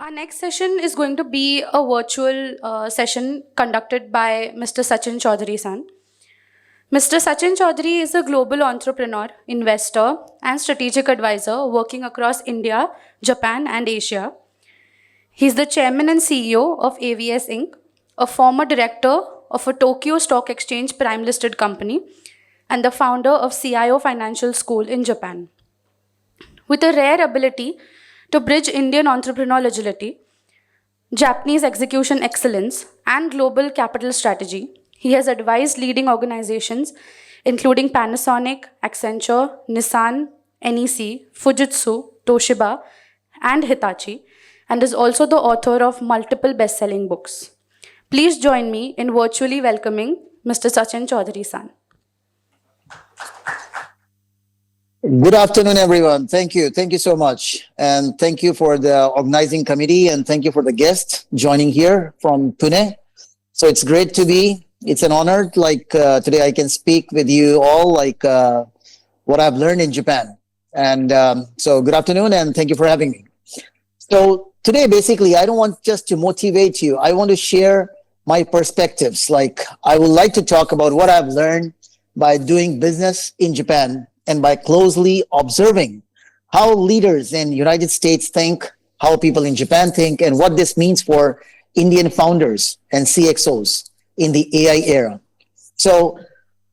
Our next session is going to be a virtual session conducted by Mr. Sachin Chaudhary san. Mr. Sachin Chaudhary is a global entrepreneur, investor, and strategic advisor working across India, Japan, and Asia. He's the chairman and CEO of AVS Inc., a former director of a Tokyo Stock Exchange prime listed company, and the founder of CIO Financial School in Japan. With a rare ability to bridge Indian entrepreneurial agility, Japanese execution excellence, and global capital strategy, he has advised leading organizations including Panasonic, Accenture, Nissan, NEC, Fujitsu, Toshiba, and Hitachi, and is also the author of multiple best-selling books. Please join me in virtually welcoming Mr. Sachin Chaudhary san. Good afternoon, everyone. Thank you. Thank you so much. And thank you for the organizing committee and thank you for the guest joining here from Pune. So it's great to be. It's an honor. Today I can speak with you all what I've learned in Japan. And so good afternoon and thank you for having me. So today, basically, I don't want just to motivate you. I want to share my perspectives. I would like to talk about what I've learned by doing business in Japan and by closely observing how leaders in the United States think, how people in Japan think, and what this means for Indian founders and CxOs in the AI era. So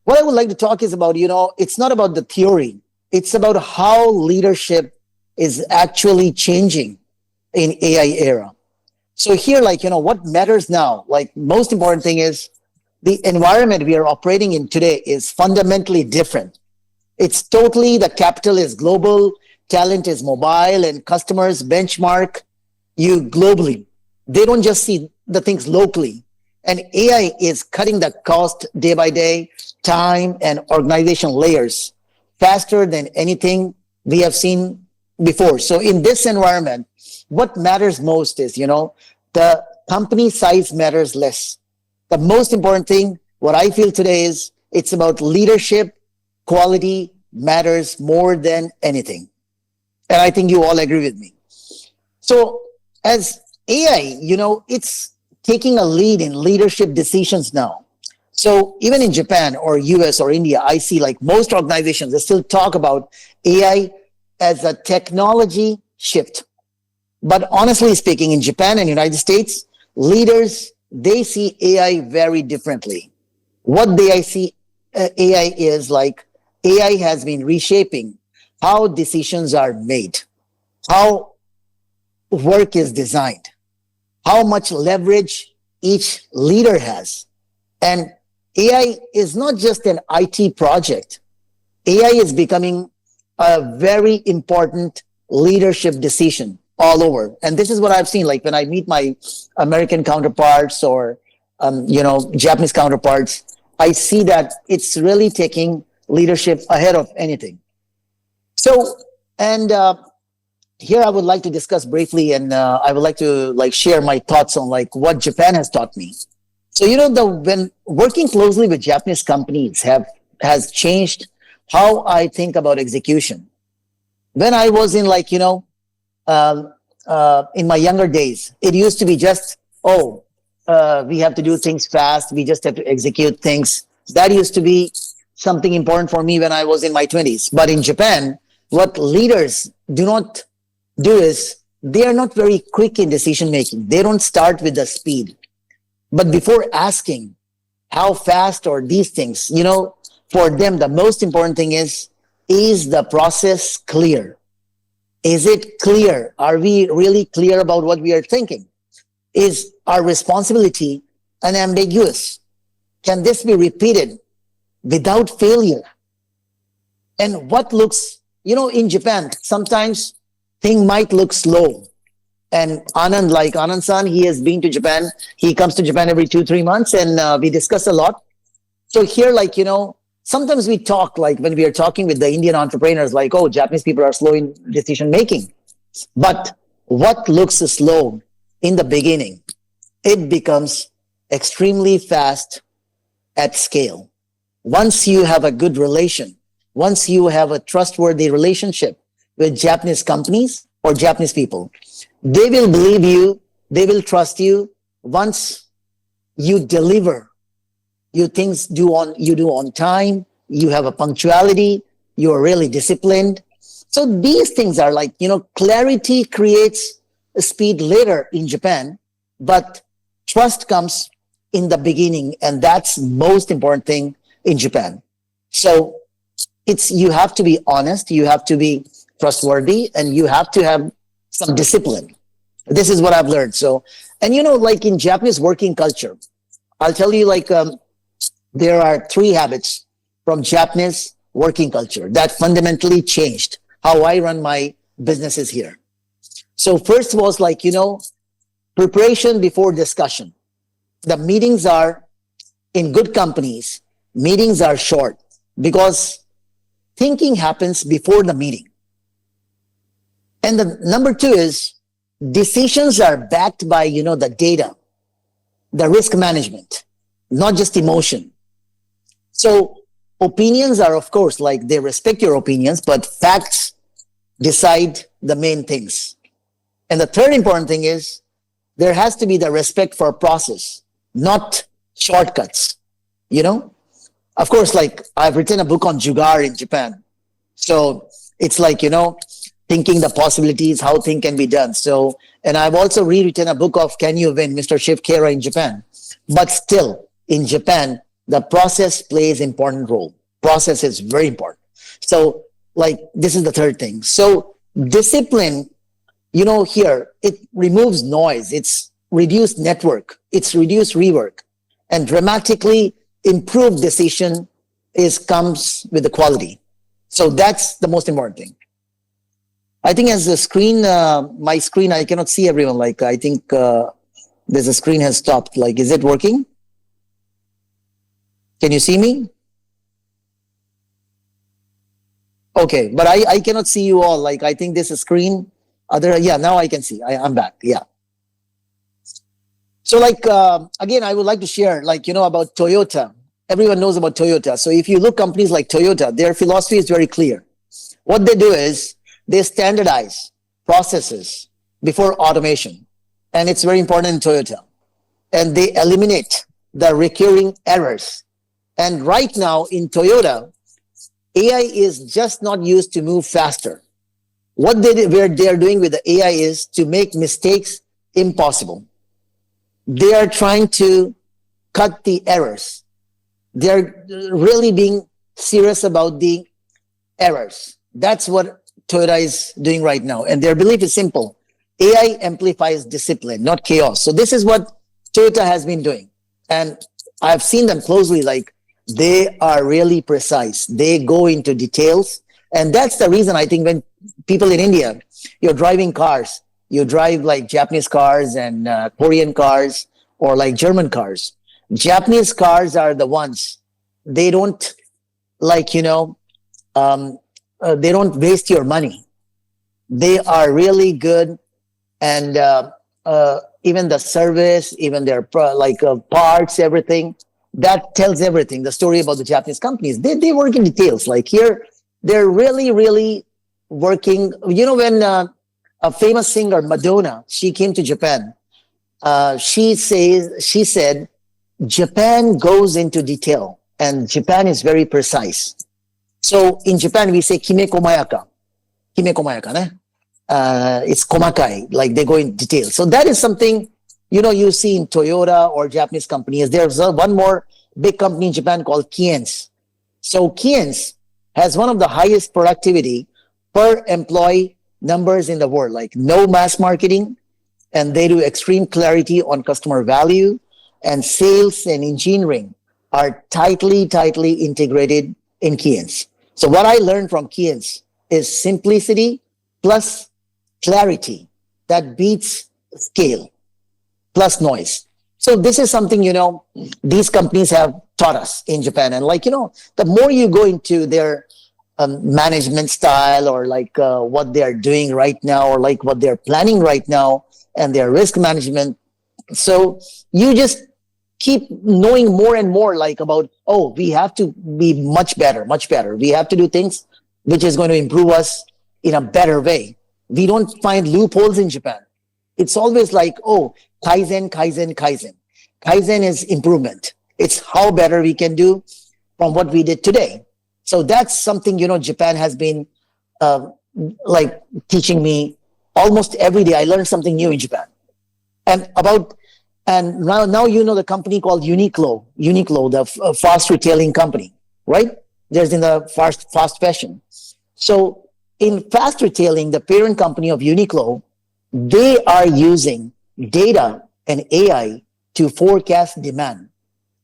what I would like to talk is about, it's not about the theory. It's about how leadership is actually changing in AI era. So here, what matters now, most important thing is the environment we are operating in today is fundamentally different. It's totally, the capital is global, talent is mobile, and customers benchmark you globally. They don't just see the things locally. And AI is cutting the cost day by day, time and organization layers faster than anything we have seen before. So in this environment, what matters most is, the company size matters less. The most important thing, what I feel today is, it's about leadership. Quality matters more than anything. And I think you all agree with me. So as AI, it's taking a lead in leadership decisions now. So even in Japan or US or India, I see most organizations, they still talk about AI as a technology shift. But honestly speaking, in Japan and United States, leaders, they see AI very differently. What they see AI is AI has been reshaping how decisions are made, how work is designed, how much leverage each leader has. And AI is not just an IT project. AI is becoming a very important leadership decision all over. And this is what I've seen, when I meet my American counterparts or, Japanese counterparts, I see that it's really taking leadership ahead of anything. So, and here I would like to discuss briefly, and I would like to share my thoughts on what Japan has taught me. So, when working closely with Japanese companies has changed how I think about execution. When I was in in my younger days, it used to be just, we have to do things fast. We just have to execute things. That used to be something important for me when I was in my 20s. But in Japan, what leaders do not do is they are not very quick in decision making. They don't start with the speed. But before asking how fast or these things, for them, the most important thing is the process clear? Is it clear? Are we really clear about what we are thinking? Is our responsibility unambiguous? Can this be repeated without failure? And what looks, in Japan, sometimes things might look slow. And Anand-san, he has been to Japan. He comes to Japan every 2-3 months and we discuss a lot. So here, sometimes we talk when we are talking with the Indian entrepreneurs, Japanese people are slow in decision making. But what looks slow in the beginning, it becomes extremely fast at scale. Once you have a good relation, once you have a trustworthy relationship with Japanese companies or Japanese people, They will believe you, they will trust you once you deliver. You do on time, you have a punctuality, you are really disciplined. So these things are like, clarity creates speed later in Japan, but trust comes in the beginning, and that's most important thing in Japan. So it's you have to be honest, you have to be trustworthy, and you have to have some discipline. This is what I've learned. So, and like in Japanese working culture, I'll tell you, like, there are three habits from Japanese working culture that fundamentally changed how I run my businesses here. So first was like, preparation before discussion. The meetings are in good companies, meetings are short because thinking happens before the meeting. And the number two is decisions are backed by, the data, the risk management, not just emotion. So opinions are, of course, like they respect your opinions, but facts decide the main things. And the third important thing is there has to be the respect for process, not shortcuts. Of course, like I've written a book on jugaad in Japan. So it's like, thinking the possibilities, how things can be done. So, and I've also rewritten a book of Can You Win, Mr. Shiv Khera in Japan. But still, in Japan, the process plays important role. Process is very important. So, like, this is the third thing. So, discipline, here, it removes noise. It's reduced network. It's reduced rework. And dramatically improved decision comes with the quality. So, that's the most important thing. I think as the screen, my screen, I cannot see everyone. Like, I think there's a screen has stopped. Like, is it working? Can you see me? Okay, but I cannot see you all. Like, I think this is screen. Yeah, now I can see. I'm back. Yeah. So, like, again, I would like to share, like, about Toyota. Everyone knows about Toyota. So if you look companies like Toyota, their philosophy is very clear. What they do is they standardize processes before automation. And it's very important in Toyota. And they eliminate the recurring errors. And right now in Toyota, AI is just not used to move faster. What they're doing with the AI is to make mistakes impossible. They are trying to cut the errors. They're really being serious about the errors. That's what Toyota is doing right now. And their belief is simple. AI amplifies discipline, not chaos. So this is what Toyota has been doing. And I've seen them closely, like they are really precise. They go into details. And that's the reason I think when people in India, you're driving cars, you drive like Japanese cars and Korean cars or like German cars. Japanese cars are the ones, they don't like, they don't waste your money. They are really good. And even the service, even their parts, everything, that tells everything. The story about the Japanese companies, they work in details. Like here, they're really, really working. When a famous singer, Madonna, she came to Japan, she said, Japan goes into detail and Japan is very precise. So in Japan, we say kime komayaka. Kime komayaka, ne? It's komakai, like they go in detail. So that is something, you see in Toyota or Japanese companies. There's one more big company in Japan called Kiens. So Kiens has one of the highest productivity per employee numbers in the world, like no mass marketing, and they do extreme clarity on customer value, and sales and engineering are tightly integrated in Kiens. So what I learned from Kiens is simplicity plus clarity that beats scale plus noise. So this is something, these companies have taught us in Japan. And the more you go into their management style or what they're doing right now or like what they're planning right now and their risk management. So you just keep knowing more and more about, we have to be much better. We have to do things which is going to improve us in a better way. We don't find loopholes in Japan. It's always like, oh, Kaizen, Kaizen, Kaizen. Kaizen is improvement. It's how better we can do from what we did today. So that's something, Japan has been uh, like teaching me almost every day. I learn something new in Japan. And about and now the company called Uniqlo, the fast retailing company, right? There's in the fast fashion. So in fast retailing, the parent company of Uniqlo, they are using data and AI to forecast demand,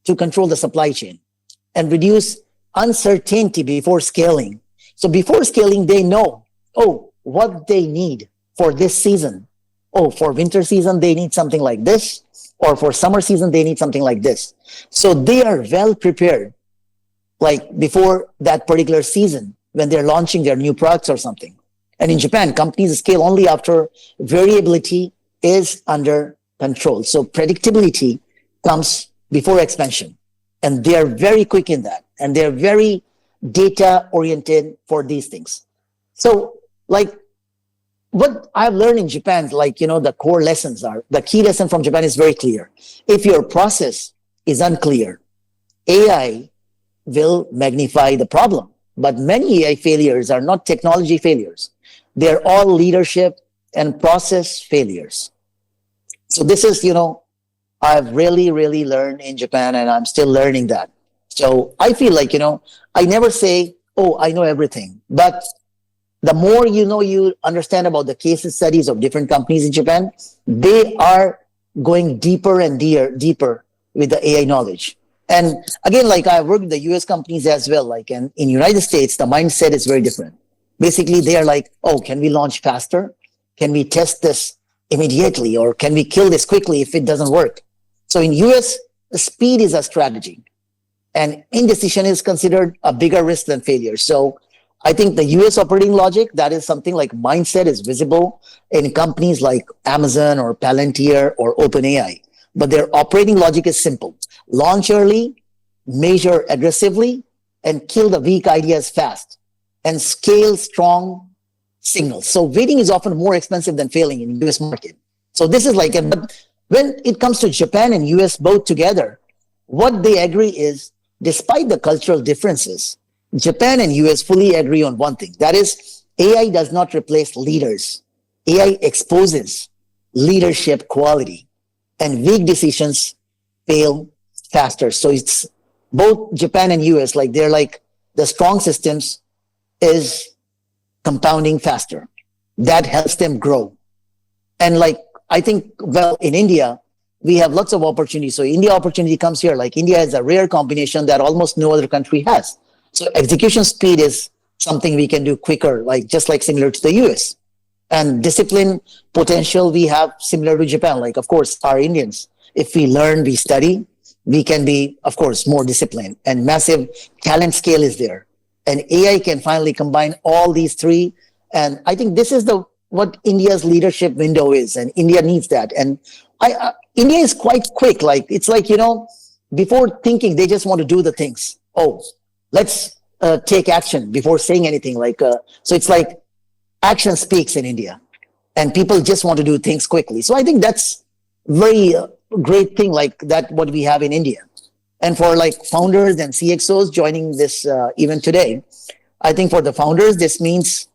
to control the supply chain and reduce uncertainty before scaling. So before scaling, they know, oh, what they need for this season. Oh, for winter season, they need something like this. Or for summer season, they need something like this. So they are well prepared, like before that particular season when they're launching their new products or something. And in Japan, companies scale only after variability is under control. So predictability comes before expansion. And they are very quick in that. And they're very data oriented for these things. So like what I've learned in Japan, like, the core lessons are, the key lesson from Japan is very clear. If your process is unclear, AI will magnify the problem. But many AI failures are not technology failures. They're all leadership and process failures. So this is, I've really, really learned in Japan and I'm still learning that. So I feel like, I never say, oh, I know everything. But the more you understand about the case studies of different companies in Japan, they are going deeper and deeper with the AI knowledge. And again, like I work with the US companies as well, like and in United States, the mindset is very different. Basically, they are like, oh, can we launch faster? Can we test this immediately? Or can we kill this quickly if it doesn't work? So in US, speed is a strategy. And indecision is considered a bigger risk than failure. So I think the US operating logic, that is something like mindset is visible in companies like Amazon or Palantir or OpenAI. But their operating logic is simple. Launch early, measure aggressively, and kill the weak ideas fast, and scale strong signals. So waiting is often more expensive than failing in the US market. So this is like, but when it comes to Japan and US both together, what they agree is, despite the cultural differences, Japan and US fully agree on one thing. That is, AI does not replace leaders. AI exposes leadership quality, and weak decisions fail faster. So it's both Japan and US, like they're like the strong systems is compounding faster. That helps them grow. And like, I think, well, in India, we have lots of opportunities. So India opportunity comes here. Like India is a rare combination that almost no other country has. So execution speed is something we can do quicker, like just like similar to the US. And discipline potential we have similar to Japan. Like, of course, our Indians, if we learn, we study, we can be, of course, more disciplined, and massive talent scale is there. And AI can finally combine all these three. And I think this is what India's leadership window is. And India needs that. And India is quite quick. Like, it's like, before thinking, they just want to do the things. Oh, let's take action before saying anything. Like, so it's like action speaks in India, and people just want to do things quickly. So I think that's very great thing, like that what we have in India. And for like founders and CxOs joining this event today, I think for the founders, this means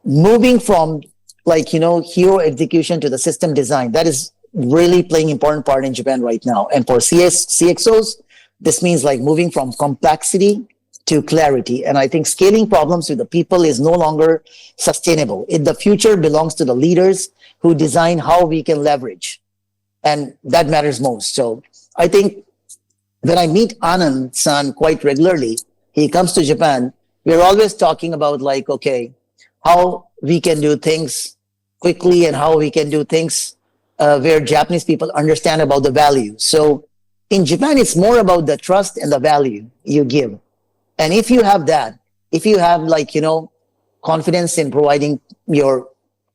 moving from like, hero execution to the system design. That is really playing important part in Japan right now. And for CxOs, this means like moving from complexity to clarity. And I think scaling problems with the people is no longer sustainable. The future belongs to the leaders who design how we can leverage. And that matters most. So I think when I meet Anand-san quite regularly, he comes to Japan, we're always talking about like, okay, how we can do things quickly and how we can do things where Japanese people understand about the value. So in Japan, it's more about the trust and the value you give. And if you have that, if you have like, confidence in providing your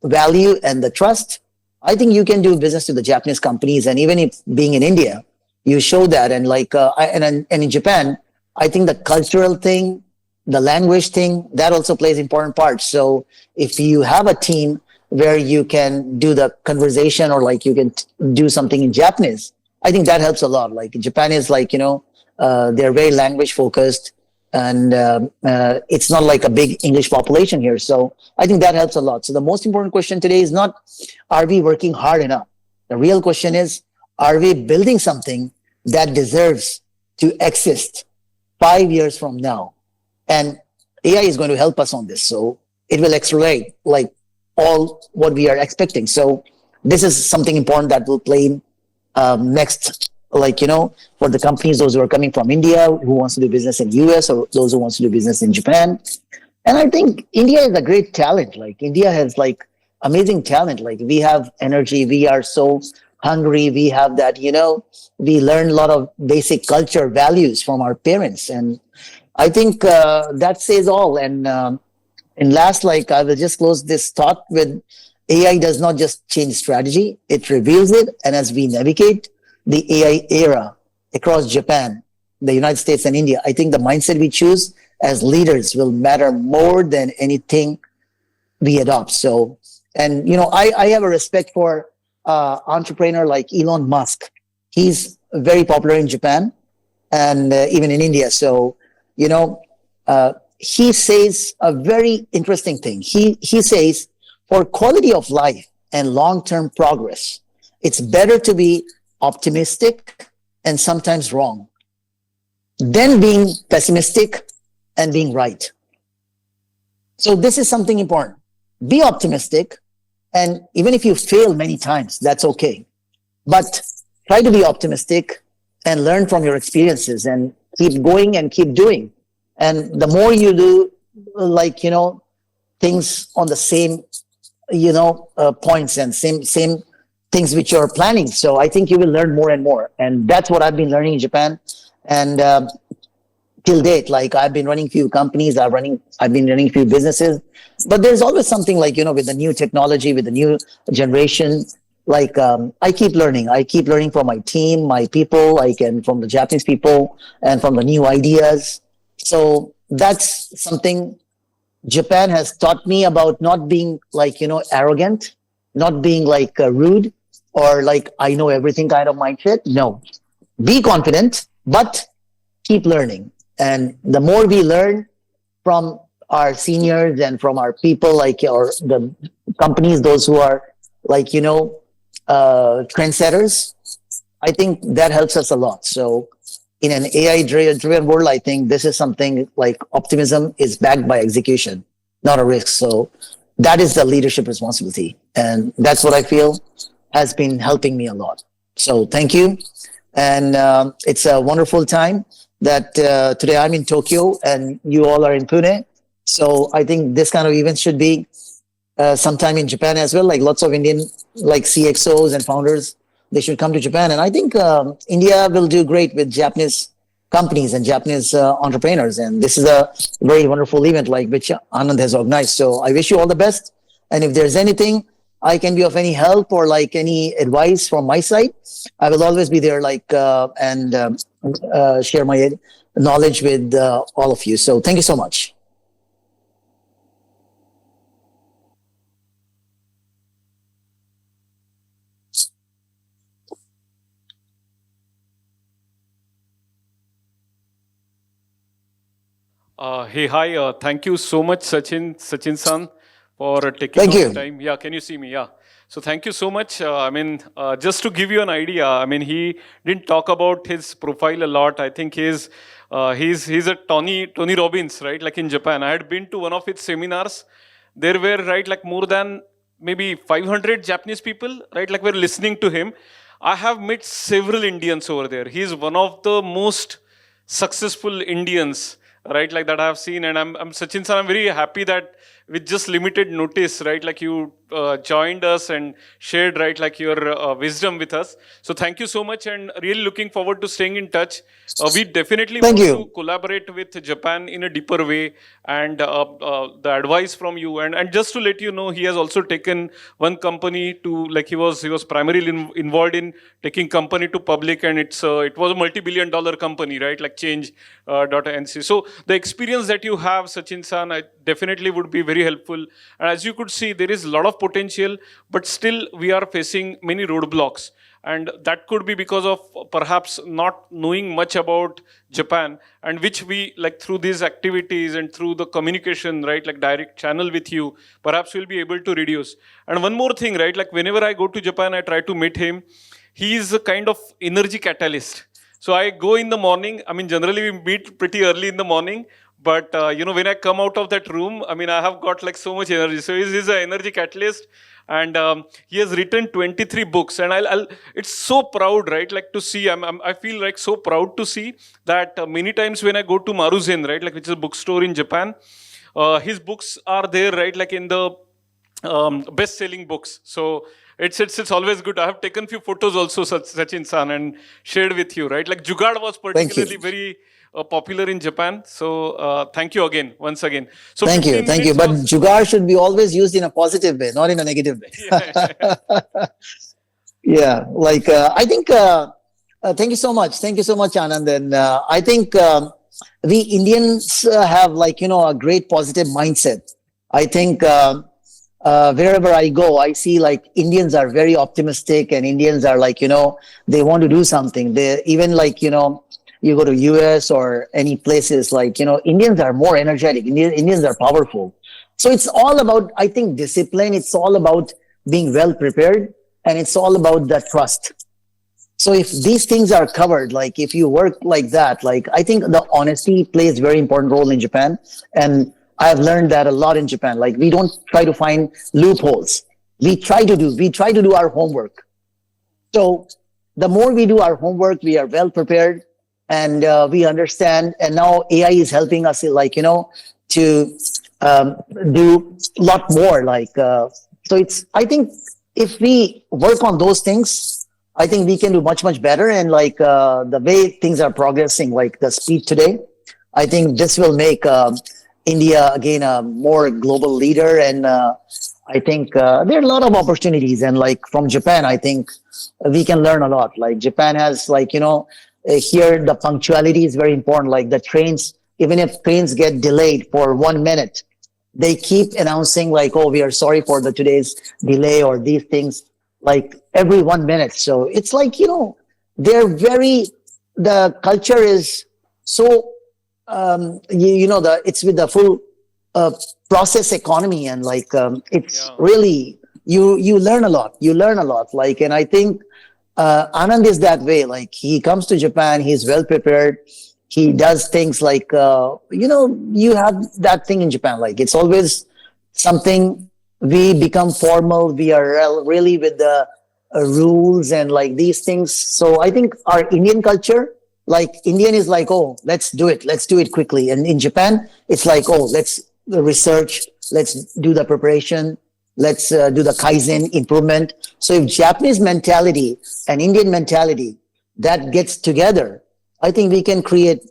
value and the trust, I think you can do business with the Japanese companies. And even if being in India, you show that. And like, and in Japan, I think the cultural thing, the language thing, that also plays important parts. So if you have a team where you can do the conversation or like you can do something in Japanese. I think that helps a lot. Like Japan is like, they're very language focused, and it's not like a big English population here. So I think that helps a lot. So the most important question today is not, are we working hard enough? The real question is, are we building something that deserves to exist 5 years from now? And AI is going to help us on this. So it will accelerate like all what we are expecting. So this is something important that will play next, like, for the companies, those who are coming from India, who wants to do business in US, or those who wants to do business in Japan. And I think India is a great talent. Like India has like amazing talent. Like we have energy. We are so hungry. We have that, we learn a lot of basic culture values from our parents. And I think that says all. And last, like I will just close this thought with, AI does not just change strategy, it reveals it. And as we navigate the AI era across Japan, the United States, and India, I think the mindset we choose as leaders will matter more than anything we adopt. So, and I have a respect for entrepreneur like Elon Musk. He's very popular in Japan and even in India. So, he says a very interesting thing. He says, for quality of life and long-term progress, it's better to be optimistic and sometimes wrong than being pessimistic and being right. So this is something important. Be optimistic, and even if you fail many times, that's okay. But try to be optimistic and learn from your experiences and keep going and keep doing. And the more you do, like, things on the same, points and same things which you're planning. So I think you will learn more and more. And that's what I've been learning in Japan. And till date, like I've been running few companies, I've been running few businesses, but there's always something like, with the new technology, with the new generation, like I keep learning from my team, my people, like, and from the Japanese people and from the new ideas. So that's something Japan has taught me about not being like, arrogant, not being like rude or like, I know everything kind of mindset. No, be confident, but keep learning. And the more we learn from our seniors and from our people, like, or the companies, those who are like, trendsetters, I think that helps us a lot. So in an AI driven world, I think this is something like optimism is backed by execution, not a risk. So that is the leadership responsibility. And that's what I feel has been helping me a lot. So thank you. And it's a wonderful time that today I'm in Tokyo and you all are in Pune. So I think this kind of event should be sometime in Japan as well. Like lots of Indian like CxOs and founders, they should come to Japan. And I think India will do great with Japanese companies and Japanese entrepreneurs. And this is a very wonderful event like which Anand has organized. So I wish you all the best. And if there's anything I can be of any help or like any advice from my side, I will always be there, like, and share my knowledge with all of you. So thank you so much. Hey, hi. Thank you so much, Sachin-san, for taking Thank out you. the time. Yeah, can you see me? Yeah. So thank you so much. Just to give you an idea, he didn't talk about his profile a lot. I think he's a Tony Robbins, right? Like in Japan. I had been to one of his seminars. There were, right, like more than maybe 500 Japanese people, right? Like we're listening to him. I have met several Indians over there. He's one of the most successful Indians, right, like that I have seen. And I'm Sachin sir, I'm very happy that with just limited notice, right, like you joined us and shared, right, like your wisdom with us. So thank you so much, and really looking forward to staying in touch. We definitely Thank want you. to collaborate with Japan in a deeper way, and the advice from you. And just to let you know, he has also taken one company to, like, he was primarily involved in taking company to public, and it was a multi-billion-dollar company, right, like Change.nc. So the experience that you have, Sachin san, I definitely would be very helpful. And as you could see, there is a lot of potential, but still we are facing many roadblocks. And that could be because of perhaps not knowing much about Japan, and which we, like, through these activities and through the communication, right, like direct channel with you, perhaps we'll be able to reduce. And one more thing, right, like whenever I go to Japan, I try to meet him. He is a kind of energy catalyst. So I go in the morning. I mean, generally we meet pretty early in the morning, but when I come out of that room, I mean, I have got like so much energy. So he's an energy catalyst. And he has written 23 books, and it's so proud, right, like to see. I feel like so proud to see that many times when I go to Maruzen, right, like which is a bookstore in Japan, his books are there, right, like in the best-selling books. So it's always good. I have taken few photos also, Sachin-san, and shared with you, right? Like Jugaad was particularly very popular in Japan. So thank you again, once again. So Thank you. 15 Thank you. minutes But was- jugaad should be always used in a positive way, not in a negative way. Yeah, like I think. Thank you so much. Thank you so much, Anand. And I think we Indians have, like, a great positive mindset. I think wherever I go, I see like Indians are very optimistic, and Indians are like, they want to do something. They even like, you go to US or any places, like, Indians are more energetic. Indians are powerful. So it's all about, I think, discipline. It's all about being well prepared, and it's all about the trust. So if these things are covered, like if you work like that, like I think the honesty plays a very important role in Japan. And I've learned that a lot in Japan. Like we don't try to find loopholes. We try to do our homework. So the more we do our homework, we are well prepared, and we understand. And now AI is helping us, like, to do a lot more. Like, so it's, I think if we work on those things, I think we can do much, much better. And like the way things are progressing, like the speed today, I think this will make India again a more global leader. And I think there are a lot of opportunities. And like from Japan, I think we can learn a lot. Like Japan has, like, here the punctuality is very important. Like the trains, even if trains get delayed for 1 minute, they keep announcing like, oh, we are sorry for the today's delay, or these things, like every 1 minute. So it's like, they're very, the culture is so, it's with the full process economy. And like, it's really, you learn a lot, like, and I think Anand is that way. Like he comes to Japan, he's well prepared. He does things like, you have that thing in Japan. Like it's always something. We become formal. We are really with the rules and like these things. So I think our Indian culture, like Indian is like, oh, let's do it quickly. And in Japan, it's like, oh, let's research, let's do the preparation, let's do the Kaizen improvement. So if Japanese mentality and Indian mentality, that gets together, I think we can create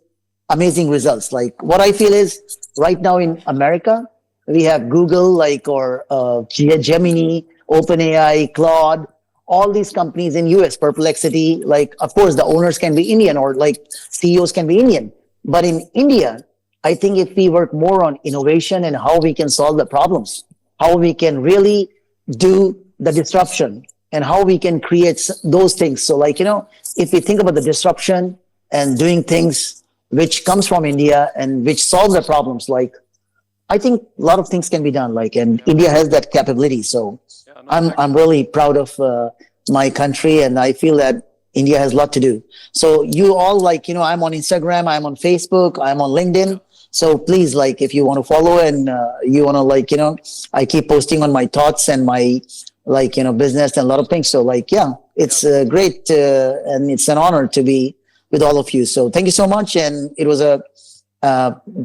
amazing results. Like what I feel is right now in America, we have Google, like, or Gemini, OpenAI, Claude, all these companies in US, Perplexity. Like, of course, the owners can be Indian, or like CEOs can be Indian. But in India, I think if we work more on innovation and how we can solve the problems, how we can really do the disruption, and how we can create those things. So like, if we think about the disruption and doing things which comes from India and which solve the problems, like, I think a lot of things can be done, like, and India has that capability. So I'm really proud of my country, and I feel that India has a lot to do. So you all, like, I'm on Instagram, I'm on Facebook, I'm on LinkedIn. So please, like, if you want to follow and you want to, like, I keep posting on my thoughts and my, like, business and a lot of things. So like, it's great and it's an honor to be with all of you. So thank you so much. And it was a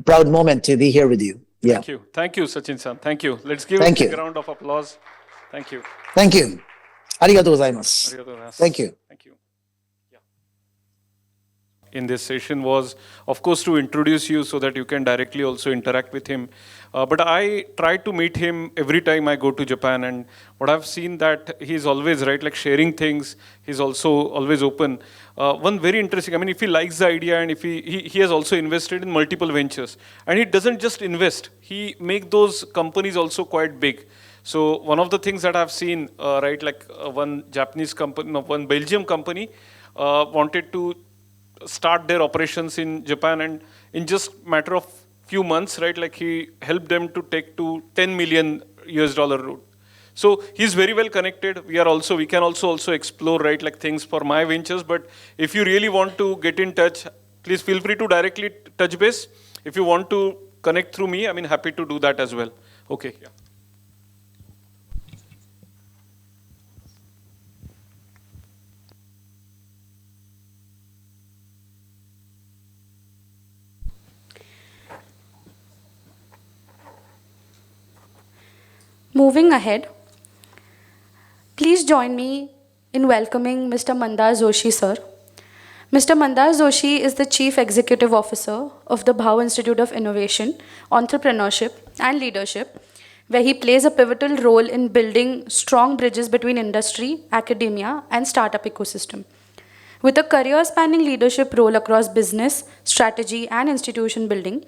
proud moment to be here with you. Yeah. Thank you, Sachin-san. Thank you. Let's give Thank a you. round of applause. Thank you. Thank you. Arigatou gozaimasu. Thank you. Thank you. In this session was, of course, to introduce you so that you can directly also interact with him. But I try to meet him every time I go to Japan, and what I've seen that he's always, right, like sharing things. He's also always open. One very interesting, I mean, if he likes the idea, and if he has also invested in multiple ventures, and he doesn't just invest, he make those companies also quite big. So one of the things that I've seen, right, like one Japanese company, no, one Belgium company wanted to start their operations in Japan, and in just matter of few months, right, like he helped them to take to 10 million US dollar route. So he's very well connected. We can also explore, right, like things for my ventures. But if you really want to get in touch, please feel free to directly touch base. If you want to connect through me, I mean, happy to do that as well. Okay, yeah. Moving ahead, please join me in welcoming Mr. Mandar Joshi, sir. Mr. Mandar Joshi is the Chief Executive Officer of the Bhau Institute of Innovation, Entrepreneurship and Leadership, where he plays a pivotal role in building strong bridges between industry, academia, and startup ecosystem. With a career-spanning leadership role across business, strategy, and institution building,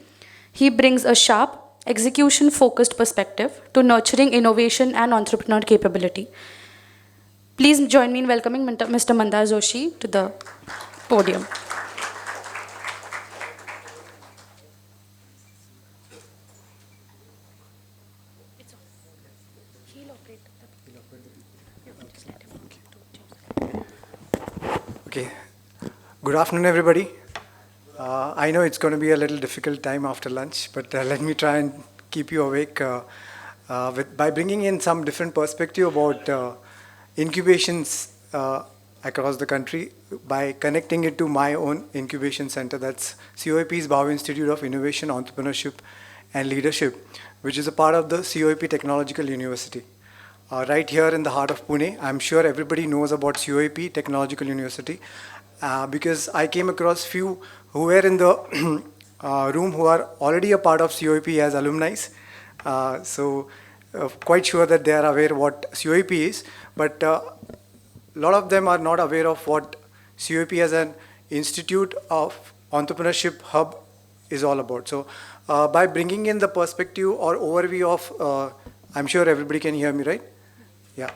he brings a sharp, execution-focused perspective to nurturing innovation and entrepreneur capability. Please join me in welcoming Mr. Mandar Joshi to the podium. Okay. Good afternoon, everybody. I know it's going to be a little difficult time after lunch, but let me try and keep you awake by bringing in some different perspective about incubations across the country by connecting it to my own incubation center. That's COIP's Bhau Institute of Innovation, Entrepreneurship and Leadership, which is a part of the COIP Technological University. Right here in the heart of Pune. I'm sure everybody knows about COIP Technological University because I came across few who were in the room who are already a part of COIP as alumni. Quite sure that they are aware what COIP is, but a lot of them are not aware of what COIP as an Institute of Entrepreneurship Hub is all about. So by bringing in the perspective or overview of, I'm sure everybody can hear me, right? Yeah.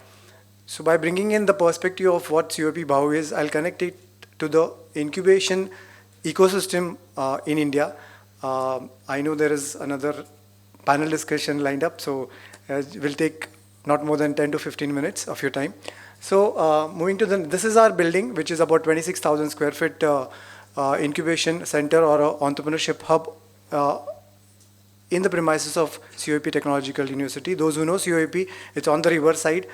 So by bringing in the perspective of what COIP Bhau is, I'll connect it to the incubation ecosystem in India. I know there is another panel discussion lined up, so we'll take not more than 10 to 15 minutes of your time. So moving to this is our building, which is about 26,000 square feet incubation center or entrepreneurship hub in the premises of COIP Technological University. Those who know COIP, it's on the river side.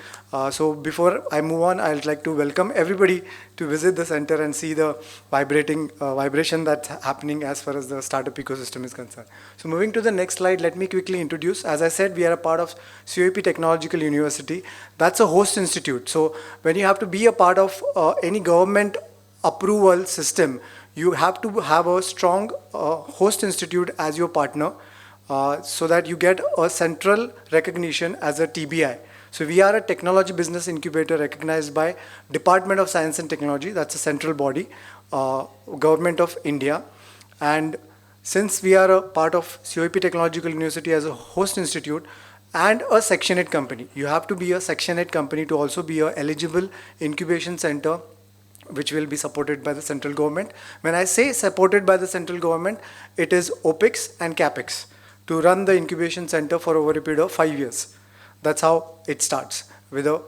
So before I move on, I'd like to welcome everybody to visit the center and see the vibration that's happening as far as the startup ecosystem is concerned. So moving to the next slide, let me quickly introduce. As I said, we are a part of COIP Technological University. That's a host institute. So when you have to be a part of any government approval system, you have to have a strong host institute as your partner. So that you get a central recognition as a TBI. So we are a technology business incubator recognized by Department of Science and Technology. That's a central body, Government of India. And since we are a part of COIP Technological University as a host institute and a Section 8 company, you have to be a Section 8 company to also be a eligible incubation center which will be supported by the central government. When I say supported by the central government, it is OPEX and CAPEX to run the incubation center for over a period of 5 years. That's how it starts. With a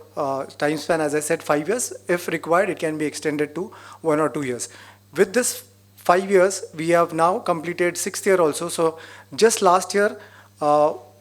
time span, as I said, 5 years. If required, it can be extended to 1 or 2 years. With this 5 years, we have now completed 6th year also. So just last year,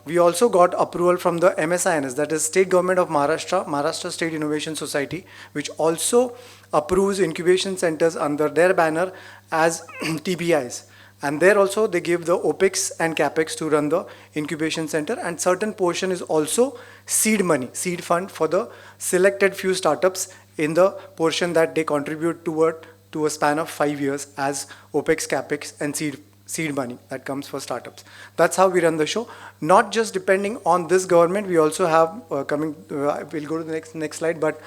we also got approval from the MSINS, that is State Government of Maharashtra, Maharashtra State Innovation Society, which also approves incubation centers under their banner as TBIs. And there also they give the OPEX and CAPEX to run the incubation center, and certain portion is also seed money, seed fund for the selected few startups in the portion that they contribute to a span of 5 years as OPEX, CAPEX and seed money that comes for startups. That's how we run the show. Not just depending on this government, we also have we'll go to the next slide, but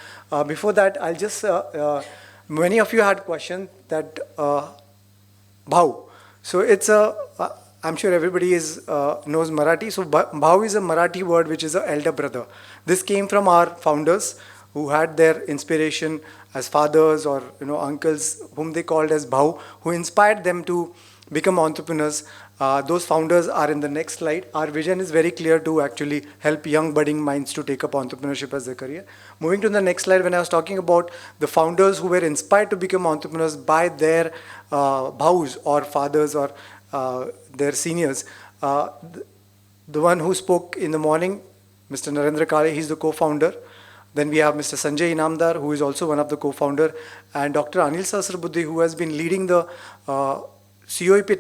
before that I'll just, many of you had questioned that Bhau. So it's I'm sure everybody knows Marathi. So Bhau is a Marathi word which is a elder brother. This came from our founders who had their inspiration as fathers or uncles whom they called as Bhau, who inspired them to become entrepreneurs. Those founders are in the next slide. Our vision is very clear to actually help young budding minds to take up entrepreneurship as their career. Moving to the next slide, when I was talking about the founders who were inspired to become entrepreneurs by their bhaus or fathers or their seniors, the one who spoke in the morning, Mr. Narendra Kale, he's the co-founder. Then we have Mr. Sanjay Inamdar, who is also one of the co-founder, and Dr. Anil Sahasrabuddhe, who has been leading the COEP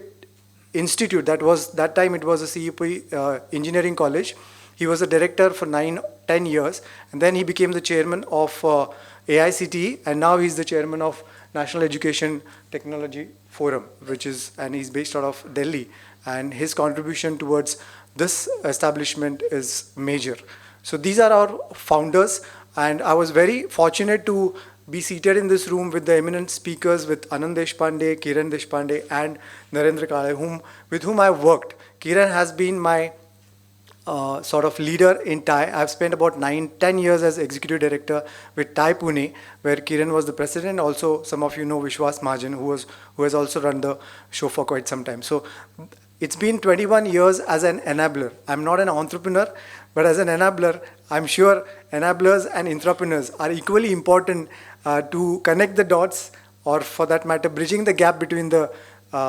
Institute. That time it was a CEP engineering college. He was a director for 9-10 years, and then he became the chairman of AICTE, and now he's the chairman of National Education Technology Forum, and he's based out of Delhi, and his contribution towards this establishment is major. So these are our founders, and I was very fortunate to be seated in this room with the eminent speakers, with Anand Deshpande, Kiran Deshpande, and Narendra Kale, with whom I've worked. Kiran has been my sort of leader in TIE. I've spent about 9-10 years as executive director with TIE Pune, where Kiran was the president. Also, some of you know Vishwas Mahajan, who has also run the show for quite some time. So it's been 21 years as an enabler. I'm not an entrepreneur, but as an enabler, I'm sure enablers and entrepreneurs are equally important to connect the dots, or for that matter, bridging the gap between the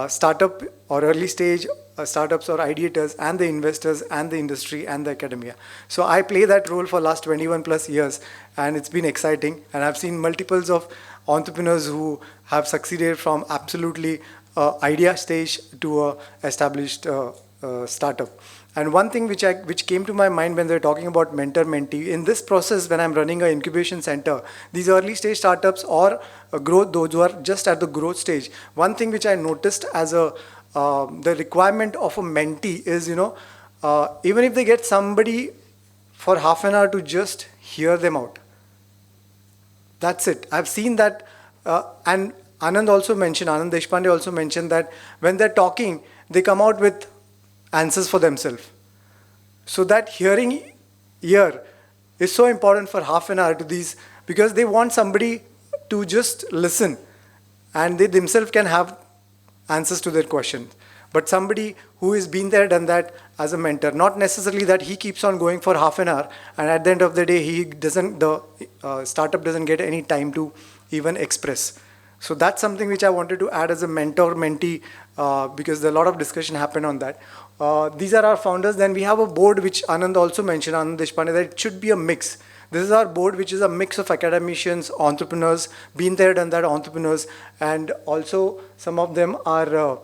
startup or early stage startups or ideators and the investors and the industry and the academia. So I play that role for last 21 plus years, and it's been exciting. And I've seen multiples of entrepreneurs who have succeeded from absolutely idea stage to a established startup. And one thing which came to my mind when they were talking about mentor-mentee, in this process when I'm running an incubation center, these early stage startups or growth, those who are just at the growth stage, one thing which I noticed as the requirement of a mentee is, even if they get somebody for half an hour to just hear them out, that's it. I've seen that, and Anand Deshpande also mentioned that when they're talking, they come out with answers for themselves. So that hearing ear is so important for half an hour to these, because they want somebody to just listen and they themselves can have answers to their questions. But somebody who has been there, done that as a mentor, not necessarily that he keeps on going for half an hour and at the end of the day the startup doesn't get any time to even express. So that's something which I wanted to add as a mentor-mentee, because a lot of discussion happened on that. These are our founders. Then we have a board which Anand also mentioned, Anand Deshpande, that it should be a mix. This is our board, which is a mix of academicians, entrepreneurs, been there, done that entrepreneurs, and also some of them are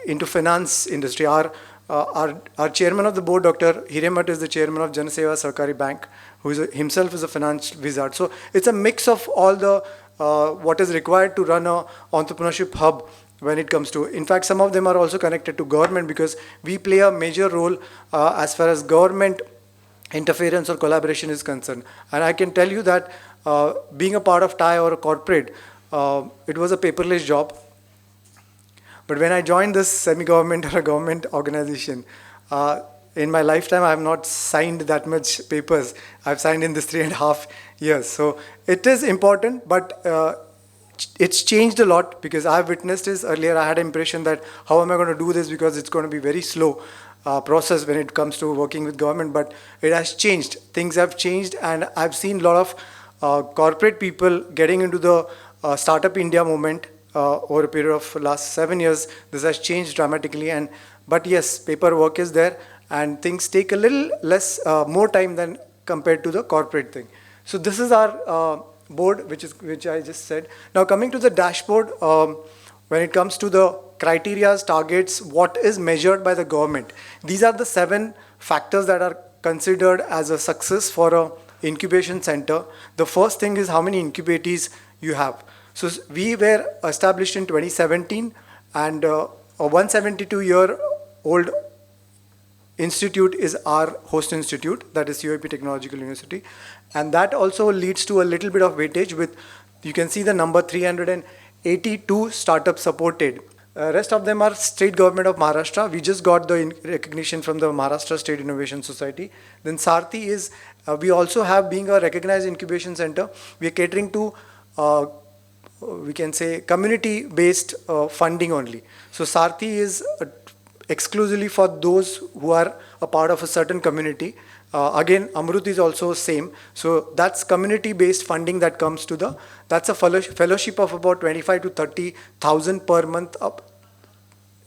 into finance industry. Our chairman of the board, Dr. Hiremat, is the chairman of Janaseva Sahkari Bank, who himself is a finance wizard. So it's a mix of all the what is required to run a entrepreneurship hub when it comes to. In fact, some of them are also connected to government, because we play a major role as far as government interference or collaboration is concerned. And I can tell you that being a part of TIE or a corporate, it was a paperless job. But when I joined this semi-government or a government organization, in my lifetime, I have not signed that much papers. I've signed in this 3.5 years. So it is important, but it's changed a lot, because I've witnessed this earlier. I had an impression that how am I going to do this, because it's going to be very slow process when it comes to working with government, but it has changed. Things have changed, and I've seen a lot of corporate people getting into the Startup India movement over a period of last 7 years. This has changed dramatically, but yes, paperwork is there, and things take a little less, more time than compared to the corporate thing. So this is our board, which I just said. Now coming to the dashboard, when it comes to the criteria, targets, what is measured by the government. These are the 7 factors that are considered as a success for a incubation center. The first thing is how many incubatees you have. So we were established in 2017, and a 172-year-old institute is our host institute, that is COEP Technological University, and that also leads to a little bit of weightage with, you can see the number 382 startups supported. Rest of them are state government of Maharashtra. We just got the recognition from the Maharashtra State Innovation Society. Then Sarthi is, we also have, being a recognized incubation center, we are catering to, we can say, community-based funding only. So Sarthi is exclusively for those who are a part of a certain community. Again, Amrut is also same. So that's community-based funding that comes to the, that's a fellowship of about 25 to 30,000 per month up.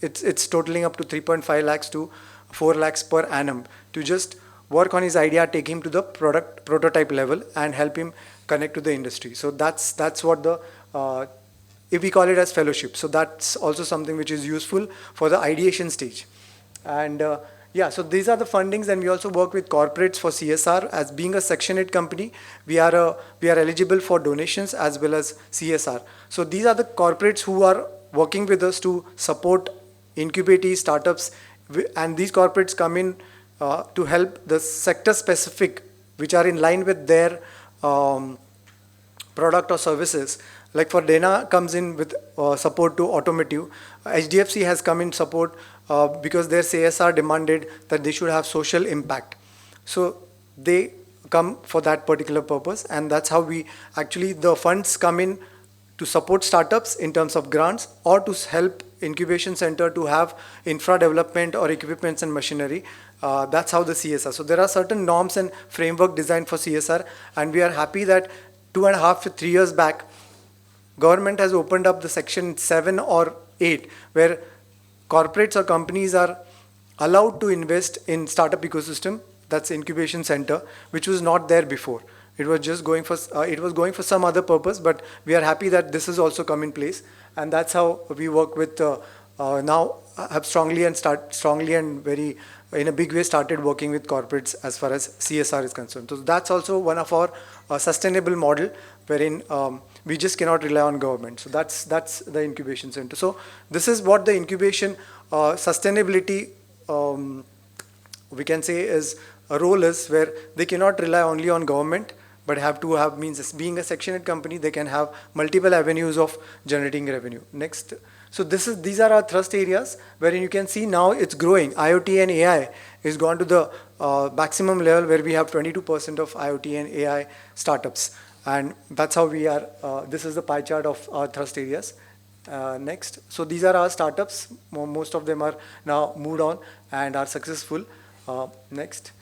It's totaling up to 3.5 lakhs to 4 lakhs per annum to just work on his idea, take him to the product prototype level and help him connect to the industry. So that's what the, if we call it as fellowship. So that's also something which is useful for the ideation stage. And yeah, so these are the fundings, and we also work with corporates for CSR. As being a Section 8 company, we are eligible for donations as well as CSR. So these are the corporates who are working with us to support incubating startups, and these corporates come in to help the sector specific, which are in line with their product or services. Like for Dana comes in with support to automotive. HDFC has come in support because their CSR demanded that they should have social impact. So they come for that particular purpose, and that's how we actually, the funds come in to support startups in terms of grants or to help incubation center to have infra development or equipments and machinery. That's how the CSR. So there are certain norms and framework designed for CSR, and we are happy that 2.5 to 3 years back, government has opened up the section 7 or 8, where corporates or companies are allowed to invest in startup ecosystem, that's incubation center, which was not there before. It was just going for, it was going for some other purpose, but we are happy that this has also come in place. And that's how we work with, now have strongly and very, in a big way, started working with corporates as far as CSR is concerned. So that's also one of our sustainable model, wherein we just cannot rely on government. So that's the incubation center. So this is what the incubation sustainability, we can say, is a role is, where they cannot rely only on government, but have to have, means being a Section 8 company, they can have multiple avenues of generating revenue. Next. So these are our thrust areas, wherein you can see now it's growing. IoT and AI is gone to the maximum level, where we have 22% of IoT and AI startups. And that's how we are, this is the pie chart of our thrust areas. Next. So these are our startups. Most of them are now moved on and are successful. Next.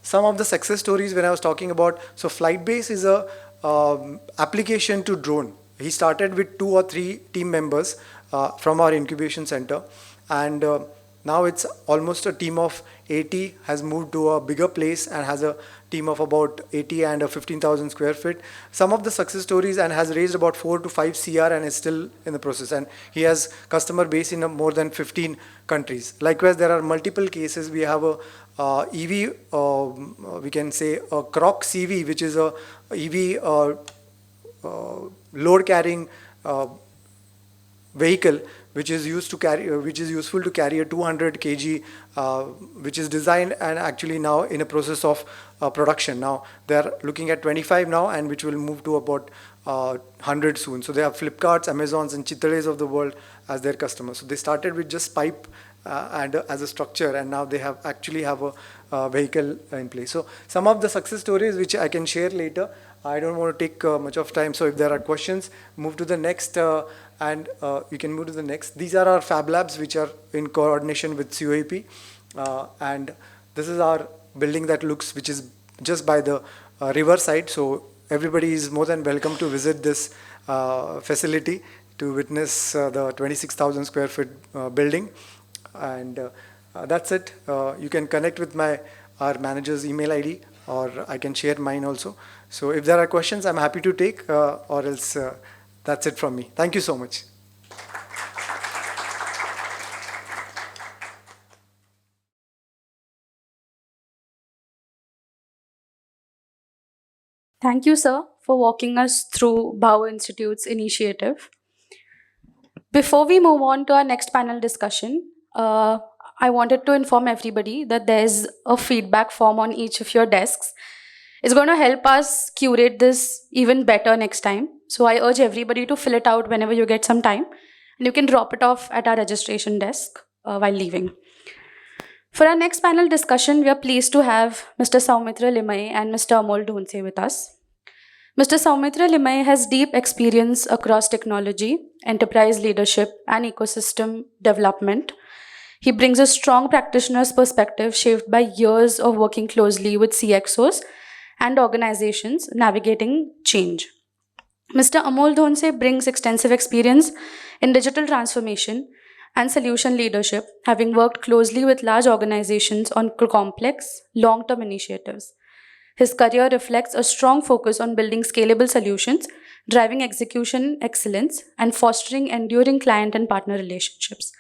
Some of the success stories when I was talking about, so Flightbase is a application to drone. He started with 2 or 3 team members from our incubation center, and now it's almost a team of 80, has moved to a bigger place and has a team of about 80 and 15,000 square feet. Some of the success stories, and has raised about 4 to 5 CR and is still in the process. And he has customer base in more than 15 countries. Likewise, there are multiple cases. We have a EV, we can say a Croc CV, which is a EV load carrying vehicle, which is used to carry, which is useful to carry a 200 kg, which is designed and actually now in a process of production. Now they are looking at 25 now, and which will move to about 100 soon. So they have Flipkarts, Amazons, and Chitales of the world as their customers. So they started with just pipe and as a structure, and now they have actually have a vehicle in place. So some of the success stories which I can share later. I don't want to take much of time, so if there are questions, move to the next, and you can move to the next. These are our Fab Labs, which are in coordination with COEP, and this is our building that looks, which is just by the river side. So everybody is more than welcome to visit this facility to witness the 26,000 square feet building. And that's it. You can connect with our manager's email ID, or I can share mine also. So if there are questions, I'm happy to take, or else that's it from me. Thank you so much. Thank you, sir, for walking us through Bauer Institute's initiative. Before we move on to our next panel discussion, I wanted to inform everybody that there's a feedback form on each of your desks. It's going to help us curate this even better next time. So I urge everybody to fill it out whenever you get some time, and you can drop it off at our registration desk while leaving. For our next panel discussion, we are pleased to have Mr. Soumitra Limaye and Mr. Amol Dhondse with us. Mr. Soumitra Limaye has deep experience across technology, enterprise leadership, and ecosystem development. He brings a strong practitioner's perspective shaped by years of working closely with CxOs and organizations navigating change. Mr. Amol Dhondse brings extensive experience in digital transformation and solution leadership, having worked closely with large organizations on complex, long term initiatives. His career reflects a strong focus on building scalable solutions, driving execution excellence, and fostering enduring client and partner relationships.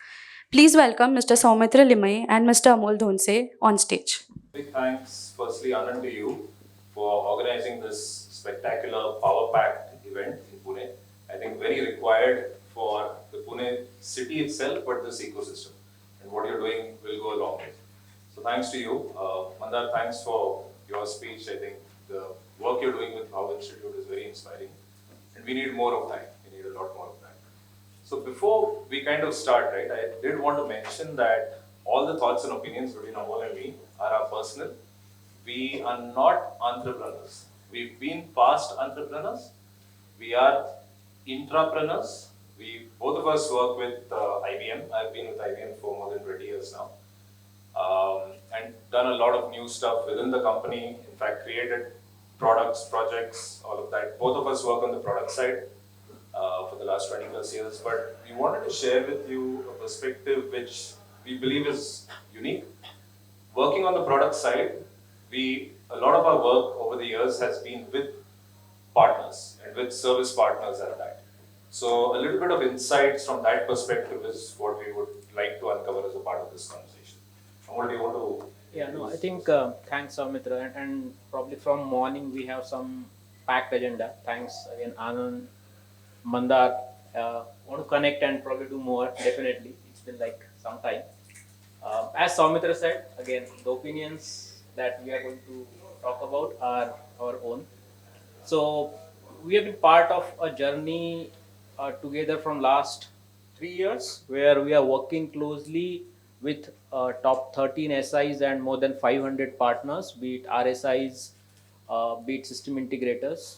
Please welcome Mr. Soumitra Limaye and Mr. Amol Dhondse on stage. Big thanks, firstly, Anand, to you for organizing this spectacular power-packed event in Pune. I think very required for the Pune city itself, but this ecosystem. And what you're doing will go along with. So thanks to you. Mandar, thanks for your speech. I think the work you're doing with our institute is very inspiring. And we need more of that. We need a lot more of that. So before we kind of start, right, I did want to mention that all the thoughts and opinions between Amol and me are our personal. We are not entrepreneurs. We've been past entrepreneurs. We are intrapreneurs. We both of us work with IBM. I've been with IBM for more than 20 years now. And done a lot of new stuff within the company. In fact, created products, projects, all of that. Both of us work on the product side for the last 20 plus years. But we wanted to share with you a perspective which we believe is unique. Working on the product side, a lot of our work over the years has been with partners and with service partners at that. So a little bit of insights from that perspective is what we would like to uncover as a part of this conversation. What do you want to? Yeah, no, I think thanks, Soumitra, and probably from morning we have some packed agenda. Thanks again, Anand, Mandar. Want to connect and probably do more. Definitely, it's been like some time. As Soumitra said, again, the opinions that we are going to talk about are our own. So we have been part of a journey together from last 3 years, where we are working closely with top 13 SIs and more than 500 partners, be it RSIs, be it system integrators.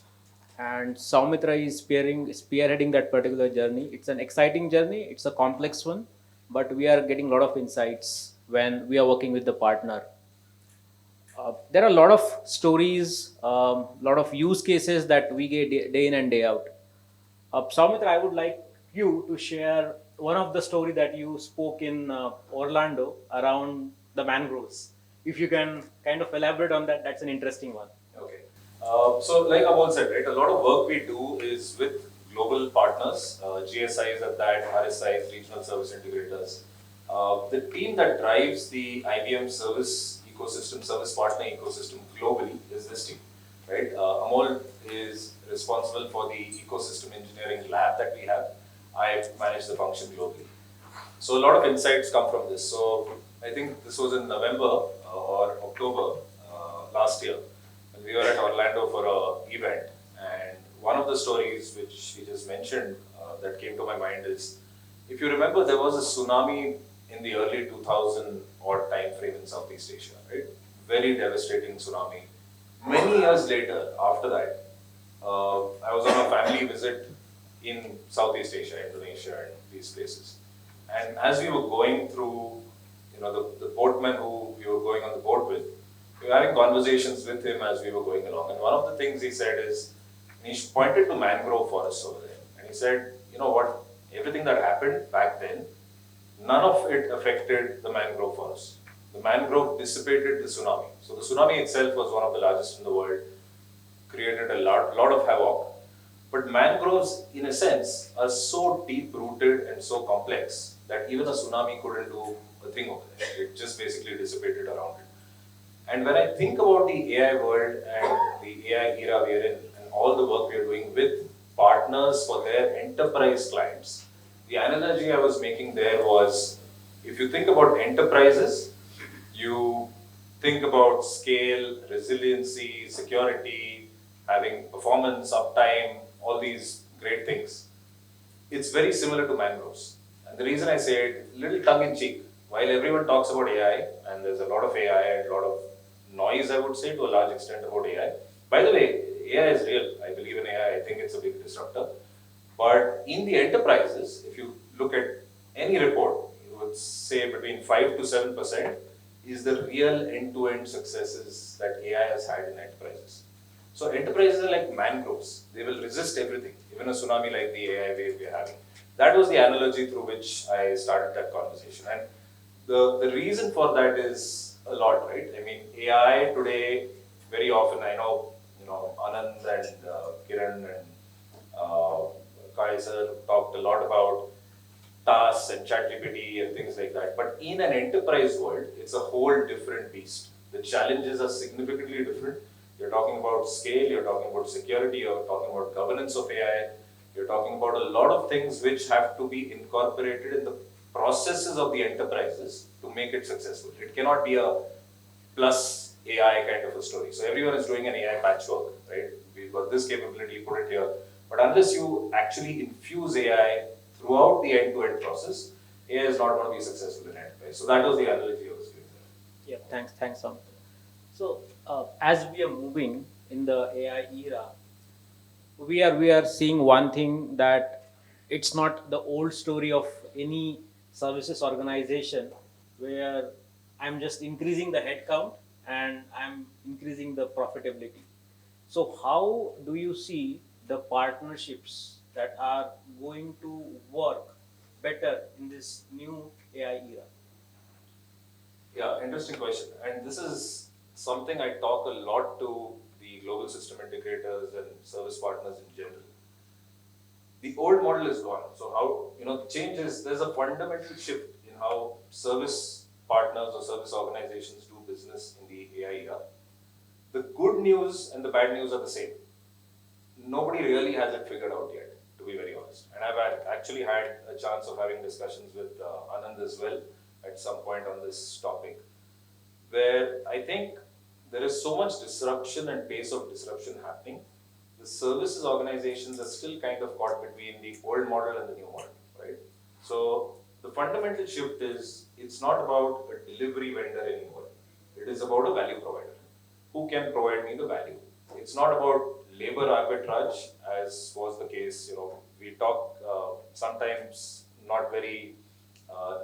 And Soumitra is spearheading that particular journey. It's an exciting journey. It's a complex one, but we are getting a lot of insights when we are working with the partner. There are a lot of stories, a lot of use cases that we get day in and day out. Soumitra, I would like you to share one of the story that you spoke in Orlando around the mangroves. If you can kind of elaborate on that, that's an interesting one. Okay. So like Amol said, right, a lot of work we do is with global partners, GSIs at that, RSIs, regional service integrators. The team that drives the IBM service ecosystem, service partner ecosystem globally is this team, right? Amol is responsible for the ecosystem engineering lab that we have. I manage the function globally. So a lot of insights come from this. So I think this was in November or October last year. And we were at Orlando for an event. And one of the stories which he just mentioned that came to my mind is, if you remember, there was a tsunami in the early 2000 odd time frame in Southeast Asia, right? Very devastating tsunami. Many years later, after that, I was on a family visit in Southeast Asia, Indonesia, and these places. And as we were going through, the boatman who we were going on the boat with, we were having conversations with him as we were going along. And one of the things he said is, he pointed to mangrove forests over there. And he said, you know what, everything that happened back then, none of it affected the mangrove forest. The mangrove dissipated the tsunami. So the tsunami itself was one of the largest in the world, created a lot of havoc. But mangroves, in a sense, are so deep-rooted and so complex that even a tsunami couldn't do a thing over there. It just basically dissipated around it. And when I think about the AI world and the AI era we are in, and all the work we are doing with partners for their enterprise clients, the analogy I was making there was, if you think about enterprises, you think about scale, resiliency, security, having performance, uptime, all these great things. it's very similar to mangroves. And the reason I say it, little tongue in cheek, while everyone talks about AI, and there's a lot of AI and a lot of noise, I would say, to a large extent about AI. By the way, AI is real. I believe in AI. I think it's a big disruptor. But in the enterprises, if you look at any report, you would say between 5 to 7% is the real end-to-end successes that AI has had in enterprises. So enterprises are like mangroves. They will resist everything, even a tsunami like the AI wave we are having. That was the analogy through which I started that conversation. And the reason for that is a lot, right? I mean, AI today, very often, I know, Anand and Kiran and Kaiser talked a lot about tasks and ChatGPT and things like that. But in an enterprise world, it's a whole different beast. The challenges are significantly different. You're talking about scale, you're talking about security, you're talking about governance of AI, you're talking about a lot of things which have to be incorporated in the processes of the enterprises to make it successful. It cannot be a plus AI kind of a story. So everyone is doing an AI patchwork, right? We've got this capability, put it here. But unless you actually infuse AI throughout the end-to-end process, AI is not going to be successful in enterprise. So that was the analogy I was giving. Yeah, thanks, Amit. So as we are moving in the AI era, we are seeing one thing, that it's not the old story of any services organization where I'm just increasing the headcount and I'm increasing the profitability. So how do you see the partnerships that are going to work better in this new AI era? Yeah, interesting question. And this is something I talk a lot to the global system integrators and service partners in general. The old model is gone. So how, the change is, there's a fundamental shift in how service partners or service organizations do business in the AI era. The good news and the bad news are the same. Nobody really has it figured out yet, to be very honest. And actually had a chance of having discussions with Anand as well at some point on this topic, where I think there is so much disruption and pace of disruption happening. The services organizations are still kind of caught between the old model and the new model, right? So the fundamental shift is, it's not about a delivery vendor anymore. It is about a value provider. Who can provide me the value? It's not about labor arbitrage, as was the case. We talk sometimes not very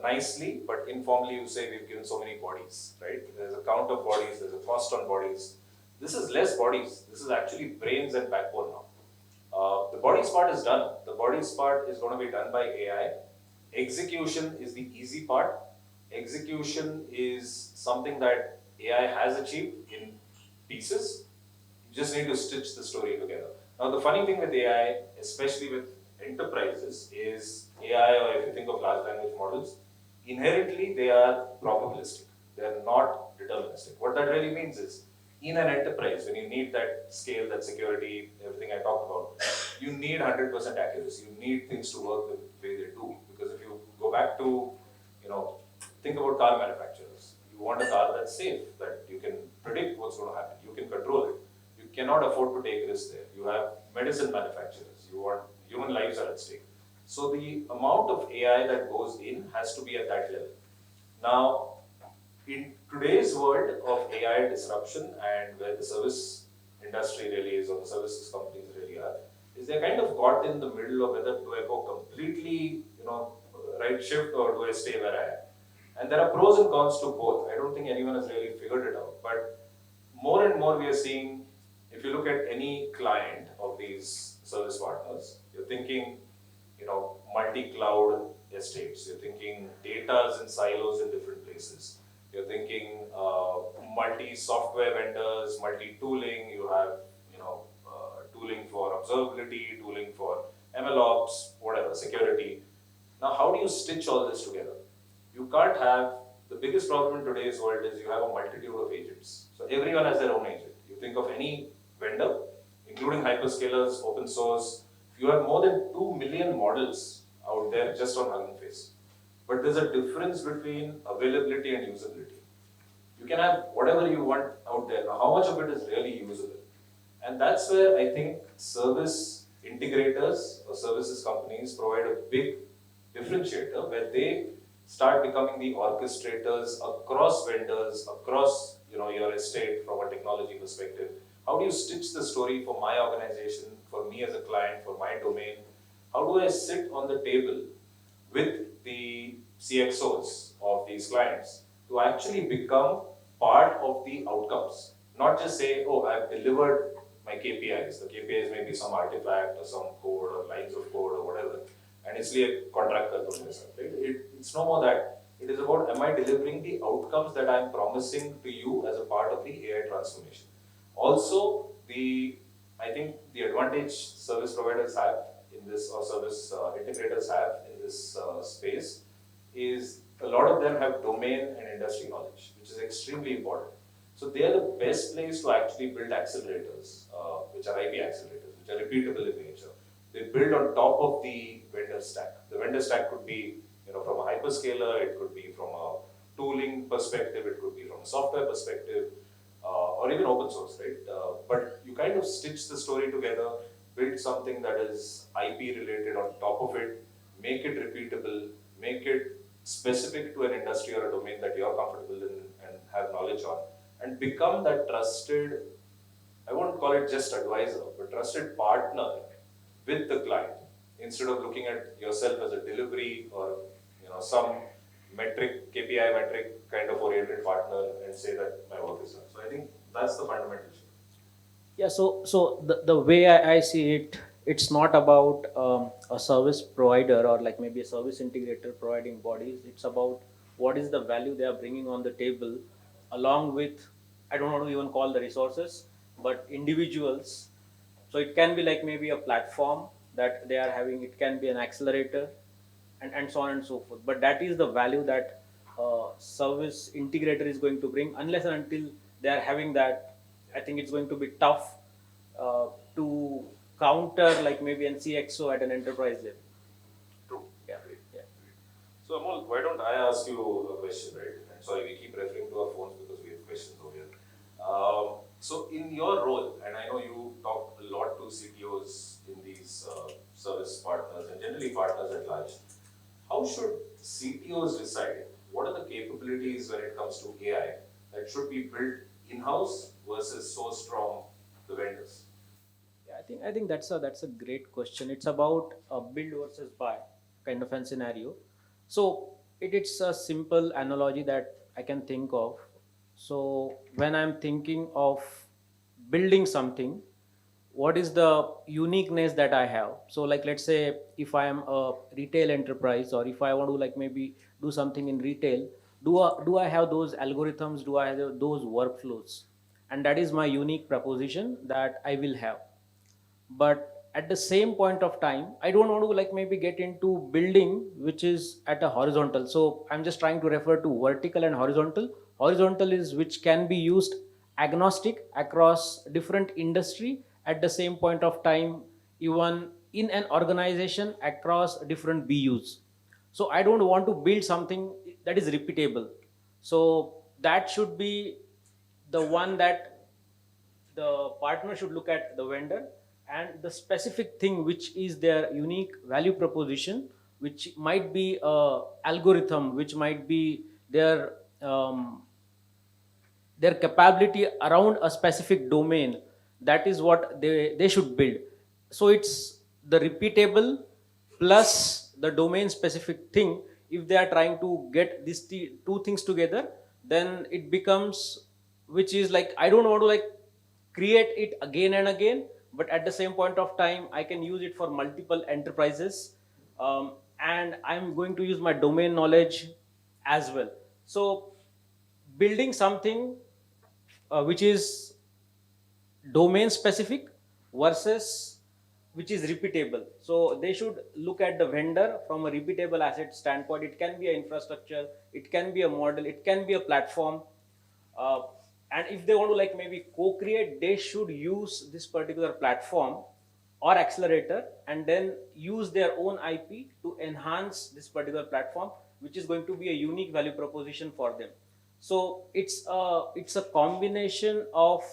nicely, but informally you say we've given so many bodies, right? There's a count of bodies, there's a cost on bodies. This is less bodies. This is actually brains and backbone now. The bodies part is done. The bodies part is going to be done by AI. Execution is the easy part. Execution is something that AI has achieved in pieces. You just need to stitch the story together. Now, the funny thing with AI, especially with enterprises, is AI, or if you think of large language models, inherently they are probabilistic. They are not deterministic. What that really means is, in an enterprise, when you need that scale, that security, everything I talked about, you need 100% accuracy. You need things to work the way they do. Because if you go back to, think about car manufacturers. You want a car that's safe, that you can predict what's going to happen. You can control it. You cannot afford to take risks there. You have medicine manufacturers. You want human lives are at stake. So the amount of AI that goes in has to be at that level. Now, in today's world of AI disruption, and where the service industry really is, or the services companies really are, is they're kind of caught in the middle of whether do I go completely, right shift, or do I stay where I am? And there are pros and cons to both. I don't think anyone has really figured it out. But more and more we are seeing, if you look at any client of these service partners, you're thinking, multi-cloud estates. You're thinking data's in silos in different places. You're thinking multi-software vendors, multi-tooling. You have, tooling for observability, tooling for MLOps, whatever, security. Now, how do you stitch all this together? You can't have, the biggest problem in today's world is you have a multitude of agents. So everyone has their own agent. You think of any vendor, including hyperscalers, open source, you have more than 2 million models out there just on Hugging Face. But there's a difference between availability and usability. You can have whatever you want out there. Now, how much of it is really usable? And that's where I think service integrators or services companies provide a big differentiator where they start becoming the orchestrators across vendors, across your estate from a technology perspective. How do you stitch the story for my organization, for me as a client, for my domain? How do I sit on the table with the CxOs of these clients to actually become part of the outcomes? Not just say, oh, I've delivered my KPIs. The KPIs may be some artifact or some code or lines of code or whatever, and it's like a contract kar do maine, right? It's no more that. It is about, am I delivering the outcomes that I'm promising to you as a part of the AI transformation? Also, I think the advantage service providers have in this, or service integrators have in this space, is a lot of them have domain and industry knowledge, which is extremely important. So they are the best place to actually build accelerators, which are IP accelerators, which are repeatable in nature. They build on top of the vendor stack. The vendor stack could be, from a hyperscaler, it could be from a tooling perspective, it could be from a software perspective, or even open source, right? But you kind of stitch the story together, build something that is IP related on top of it, make it repeatable, make it specific to an industry or a domain that you're comfortable in and have knowledge on, and become that trusted, I won't call it just advisor, but trusted partner with the client, instead of looking at yourself as a delivery or some metric, KPI metric kind of oriented partner and say that my work is done. So I think that's the fundamental shift. Yeah, so the way I see it, it's not about a service provider or like maybe a service integrator providing bodies. It's about what is the value they are bringing on the table, along with, I don't want to even call the resources, but individuals. So it can be like maybe a platform that they are having, it can be an accelerator, and so on and so forth. But that is the value that service integrator is going to bring. Unless and until they are having that, I think it's going to be tough to counter like maybe an CxO at an enterprise level. True. Yeah. Yeah. So Amol, why don't I ask you a question, right? And sorry, we keep referring to our phones because we have questions over here. So in your role, and I know you talk a lot to CTOs in these service partners and generally partners at large, how should CTOs decide what are the capabilities when it comes to AI that should be built in-house versus sourced from the vendors? Yeah, I think that's a great question. It's about a build versus buy kind of an scenario. So it's a simple analogy that I can think of. So when I'm thinking of building something, what is the uniqueness that I have? So like let's say if I am a retail enterprise, or if I want to like maybe do something in retail, do I have those algorithms? Do I have those workflows? And that is my unique proposition that I will have. But at the same point of time, I don't want to like maybe get into building which is at a horizontal. So I'm just trying to refer to vertical and horizontal. Horizontal is which can be used agnostic across different industry, at the same point of time even in an organization across different BUs. So I don't want to build something that is repeatable. So that should be the one that the partner should look at the vendor and the specific thing which is their unique value proposition, which might be a algorithm, which might be um, their capability around a specific domain. That is what they should build. So it's the repeatable plus the domain specific thing. If they are trying to get these two things together, then it becomes, which is like, I don't want to like create it again and again, but at the same point of time I can use it for multiple enterprises, and I'm going to use my domain knowledge as well. So building something which is domain specific versus which is repeatable. So they should look at the vendor from a repeatable asset standpoint. It can be an infrastructure, it can be a model, it can be a platform. Uh, and if they want to like maybe co-create, they should use this particular platform or accelerator and then use their own IP to enhance this particular platform, which is going to be a unique value proposition for them. So it's a combination of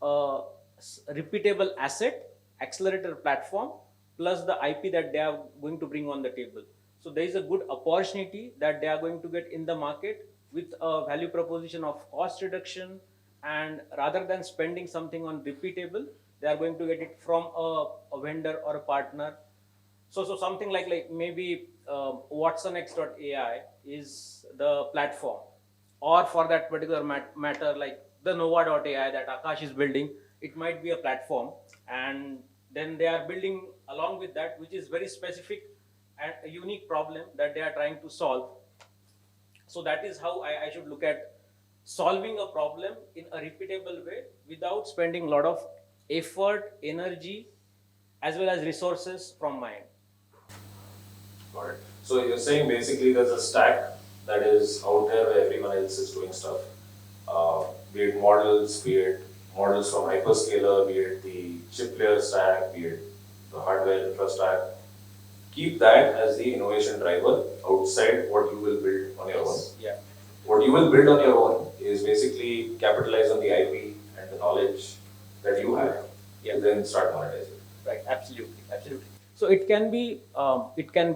repeatable asset accelerator platform plus the IP that they are going to bring on the table. So there is a good opportunity that they are going to get in the market with a value proposition of cost reduction, and rather than spending something on repeatable, they are going to get it from a vendor or a partner. So something like maybe WatsonX.ai is the platform, or for that particular matter, like the Nova.ai that Akash is building, it might be a platform, and then they are building along with that, which is very specific and a unique problem that they are trying to solve. So that is how I should look at solving a problem in a repeatable way without spending a lot of effort, energy, as well as resources from my end. Got it. So you're saying basically there's a stack that is out there where everyone else is doing stuff. Be it models from hyperscaler, be it the chip layer stack, be it the hardware infra stack. Keep that as the innovation driver outside what you will build on your own. Yeah. What you will build on your own is basically capitalize on the IP and the knowledge that you have, to then start monetizing. Right. Absolutely. Absolutely. So it can be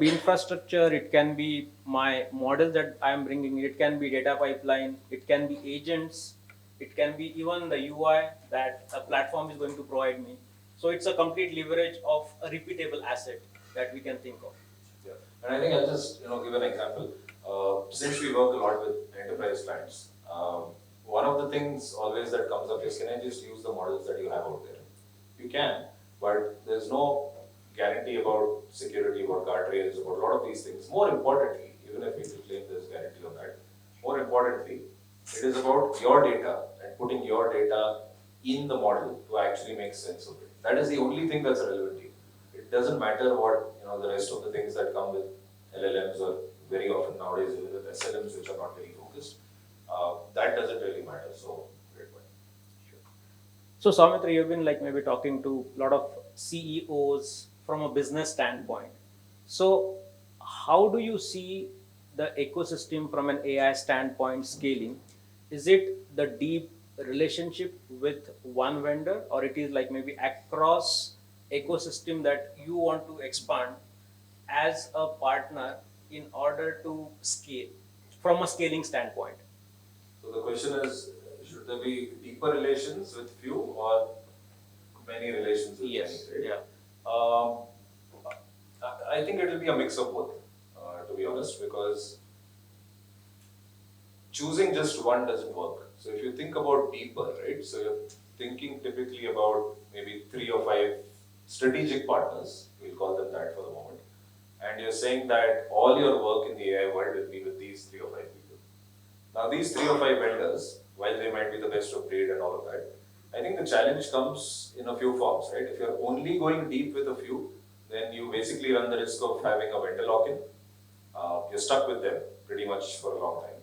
infrastructure, it can be my model that I am bringing, it can be data pipeline, it can be agents, it can be even the UI that a platform is going to provide me. So it's a complete leverage of a repeatable asset that we can think of. Yeah. And I think I'll just give an example. Since we work a lot with enterprise clients, one of the things always that comes up is, can I just use the models that you have out there? You can, but there's no guarantee about security, about guardrails, about a lot of these things. More importantly, even if we claim there's guarantee on that, more importantly, it is about your data and putting your data in the model to actually make sense of it. That is the only thing that's relevant here. It doesn't matter what the rest of the things that come with LLMs, or very often nowadays even with SLMs, which are not very focused. That doesn't really matter. So, great point. Sure. So Soumitra, you've been maybe talking to a lot of CEOs from a business standpoint. So how do you see the ecosystem from an AI standpoint scaling? Is it the deep relationship with one vendor, or it is maybe across ecosystem that you want to expand as a partner in order to scale from a scaling standpoint? So the question is, should there be deeper relations with few or many relations with many? Right? Yeah. I think it will be a mix of both, to be honest, because choosing just one doesn't work. So if you think about deeper, right? So you're thinking typically about maybe 3 or 5 strategic partners, we'll call them that for the moment, and you're saying that all your work in the AI world will be with these 3 or 5 people. Now these 3 or 5 vendors, while they might be the best of breed and all of that, I think the challenge comes in a few forms, right? If you're only going deep with a few, then you basically run the risk of having a vendor lock-in. You're stuck with them pretty much for a long time.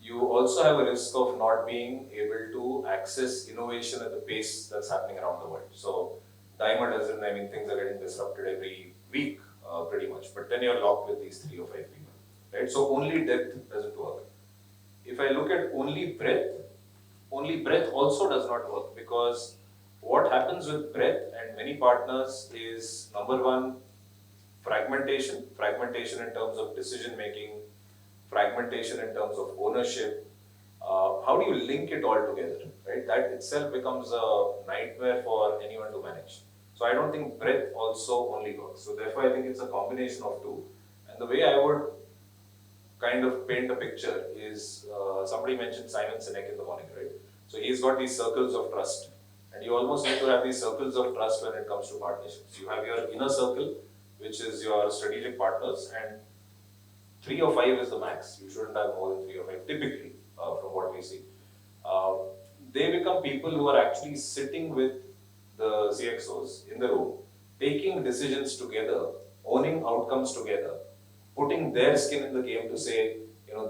You also have a risk of not being able to access innovation at the pace that's happening around the world. So, timer doesn't, things are getting disrupted every week, pretty much. But then you're locked with these 3 or 5 people, right? So, only depth doesn't work. If I look at only breadth also does not work, because what happens with breadth and many partners is, number one, fragmentation in terms of decision making, fragmentation in terms of ownership. How do you link it all together, right? That itself becomes a nightmare for anyone to manage. So I don't think breadth also only works. So therefore I think it's a combination of two. And the way I would kind of paint a picture is, somebody mentioned Simon Sinek in the morning, right? So he's got these circles of trust. And you almost need to have these circles of trust when it comes to partnerships. You have your inner circle, which is your strategic partners, and 3 or 5 is the max. You shouldn't have more than 3 or 5, typically, from what we see. They become people who are actually sitting with the CxOs in the room, taking decisions together, owning outcomes together, putting their skin in the game to say,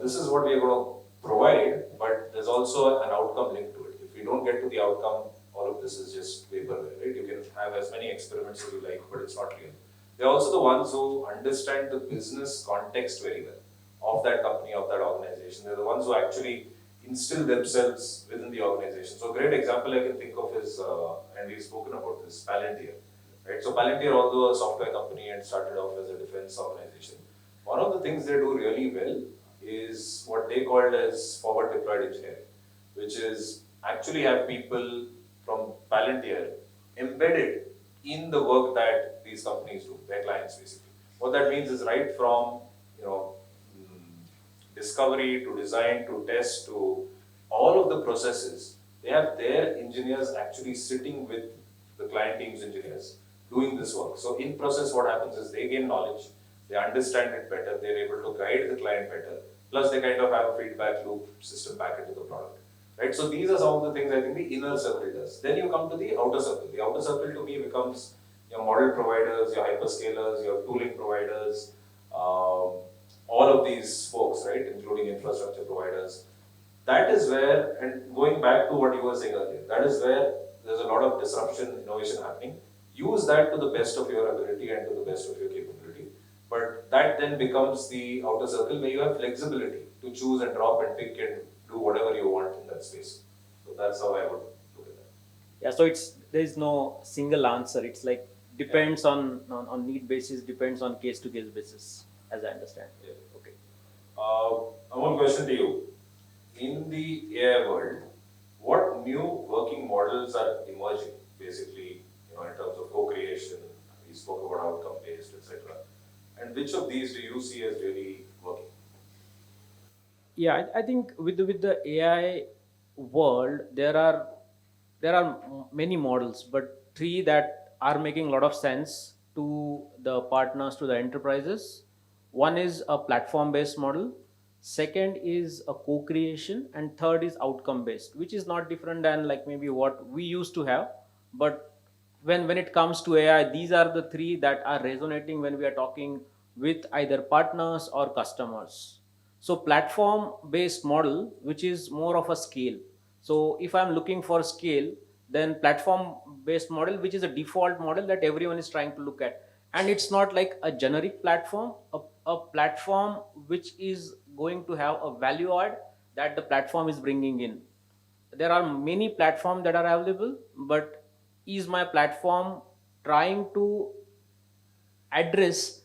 this is what we are going to provide, but there's also an outcome linked to it. If we don't get to the outcome, all of this is just vaporware, right? You can have as many experiments as you like, but it's not real. They're also the ones who understand the business context very well of that company, of that organization. They're the ones who actually instill themselves within the organization. So a great example I can think of is, and we've spoken about this, Palantir. right? So Palantir, although a software company and started off as a defense organization, one of the things they do really well is what they called as forward deployed engineering, which is actually have people from Palantir embedded in the work that these companies do, their clients basically. What that means is right from, you know, discovery to design to test to all of the processes, they have their engineers actually sitting with the client team's engineers doing this work. So in process, what happens is they gain knowledge, they understand it better, they're able to guide the client better, plus they kind of have a feedback loop system back into the product. Right? So these are some of the things I think the inner circle does. Then you come to the outer circle. The outer circle to me becomes your model providers, your hyperscalers, your tooling providers, all of these folks, right, including infrastructure providers. That is where, and going back to what you were saying earlier, that is where there's a lot of disruption, innovation happening. Use that to the best of your ability and to the best of your capability. But that then becomes the outer circle where you have flexibility to choose and drop and pick and do whatever you want in that space. So that's how I would look at that. Yeah, so there is no single answer. It's like depends on need basis, depends on case to case basis, as I understand. Yeah. Okay. One question to you. In the AI world, what new working models are emerging, basically, you know, in terms of co-creation? We spoke about outcome-based, etc. And which of these do you see as really working? Yeah, I think with the AI world, there are many models, but three that are making a lot of sense to the partners, to the enterprises. One is a platform-based model. Second is a co-creation, and third is outcome-based, which is not different than like maybe what we used to have. But when it comes to AI, these are the three that are resonating when we are talking with either partners or customers. So platform based model, which is more of a scale. So if I'm looking for scale, then platform based model, which is a default model that everyone is trying to look at. And it's not like a generic platform, a platform which is going to have a value add that the platform is bringing in. There are many platforms that are available, but is my platform trying to address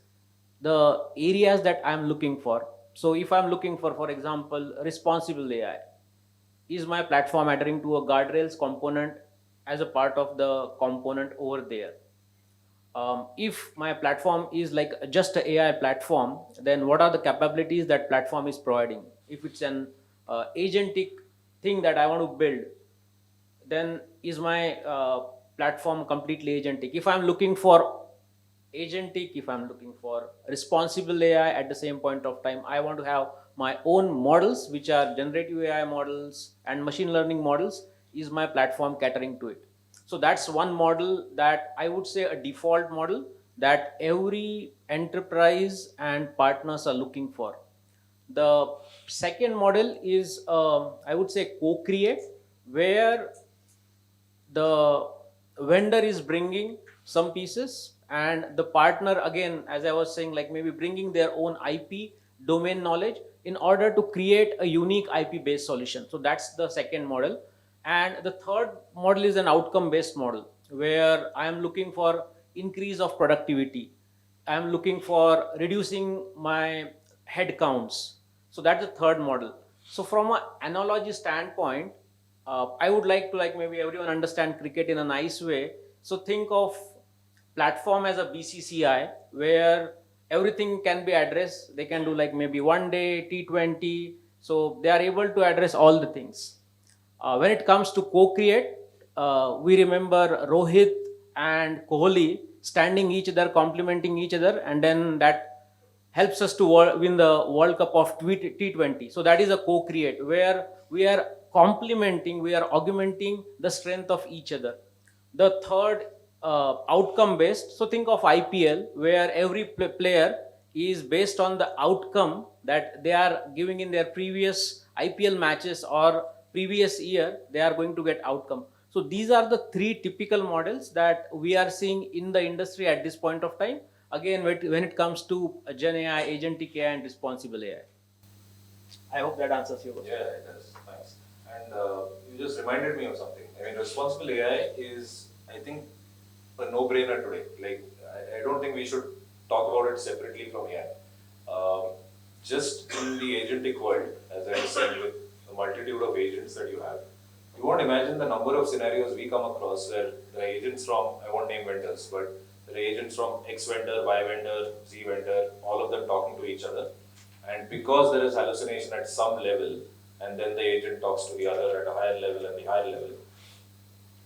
the areas that I'm looking for? So if I'm looking for example, responsible AI, is my platform adhering to a guardrails component as a part of the component over there? If my platform is like just an AI platform, then what are the capabilities that platform is providing? If it's an agentic thing that I want to build, then is my platform completely agentic? If I'm looking for agentic, if I'm looking for responsible AI, at the same point of time I want to have my own models which are generative AI models and machine learning models, is my platform catering to it? So that's one model that I would say a default model that every enterprise and partners are looking for. The second model is I would say co-create, where the vendor is bringing some pieces and the partner, again as I was saying, like maybe bringing their own IP domain knowledge in order to create a unique IP based solution. So that's the second model. And the third model is an outcome based model, where I am looking for increase of productivity, I am looking for reducing my head counts. So that's the third model. So from an analogy standpoint, I would like to like maybe everyone understand cricket in a nice way. So think of platform as a BCCI where everything can be addressed. They can do like maybe one day T20. So they are able to address all the things. When it comes to co-create, we remember Rohit and Kohli standing each other, complementing each other, and then that helps us to win the World Cup of T20. So that is a co-create where we are complementing, we are augmenting the strength of each other. The third, outcome based. So think of IPL where every player is based on the outcome that they are giving in their previous IPL matches or previous year, they are going to get outcome. So these are the three typical models that we are seeing in the industry at this point of time. Again, when it comes to Gen AI, agentic AI, and responsible AI. I hope that answers your question. Yeah, it does. Thanks. And you just reminded me of something. I mean, responsible AI is, I think, a no-brainer today. Like, I don't think we should talk about it separately from AI. Just in the agentic world, as I was saying, with the multitude of agents that you have, you won't imagine the number of scenarios we come across where there are agents from, I won't name vendors, but there are agents from X vendor, Y vendor, Z vendor, all of them talking to each other. And because there is hallucination at some level, and then the agent talks to the other at a higher level and the higher level,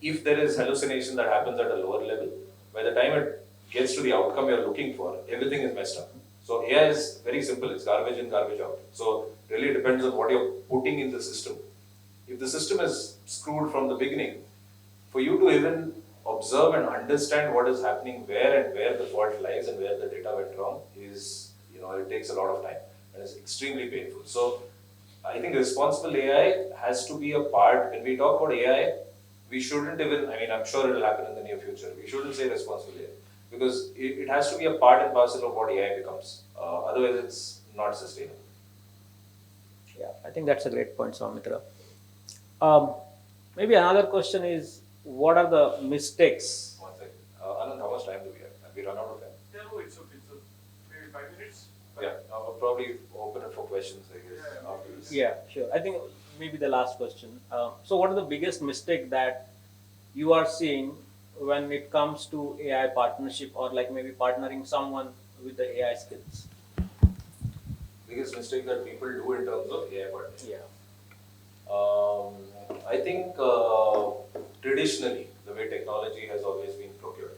if there is hallucination that happens at a lower level, by the time it gets to the outcome you're looking for, everything is messed up. So AI is very simple, it's garbage in, garbage out. So really it depends on what you're putting in the system. If the system is screwed from the beginning, for you to even observe and understand what is happening where and where the fault lies and where the data went wrong is, it takes a lot of time and it's extremely painful. So I think responsible AI has to be a part. When we talk about AI, we shouldn't even, I'm sure it will happen in the near future. We shouldn't say responsible AI because it has to be a part and parcel of what AI becomes. Otherwise, it's not sustainable. Yeah, I think that's a great point, Soumitra. Maybe another question is, what are the mistakes? One second. Anand, how much time do we have? Have we run out of time? Yeah, no, it's okay. So maybe 5 minutes. Yeah, I'll probably open it for questions, I guess, after this. Yeah, sure. I think maybe the last question. So, what are the biggest mistake that you are seeing when it comes to AI partnership, or like maybe partnering someone with the AI skills? Biggest mistake that people do in terms of AI partnership? Yeah. I think traditionally, the way technology has always been procured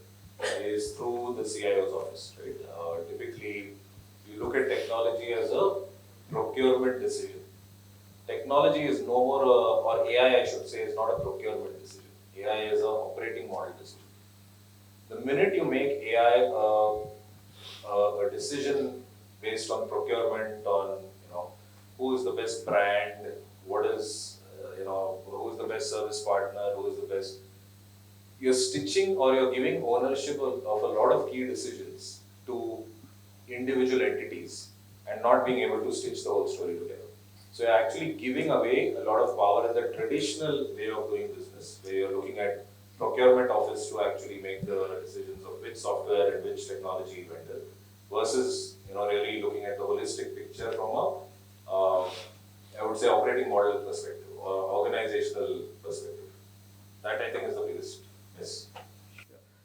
is through the CIO's office, right? Typically, you look at technology as a procurement decision. Technology is no more, or AI I should say, is not a procurement decision. AI is an operating model decision. The minute you make AI a decision based on procurement, on who is the best brand, what is who is the best service partner, who is the best, you're stitching or you're giving ownership of a lot of key decisions to individual entities and not being able to stitch the whole story together. So you're actually giving away a lot of power in the traditional way of doing business, where you're looking at procurement office to actually make the decisions of which software and which technology vendor, versus really looking at the holistic picture from a I would say operating model perspective or organizational perspective. That I think is the biggest miss.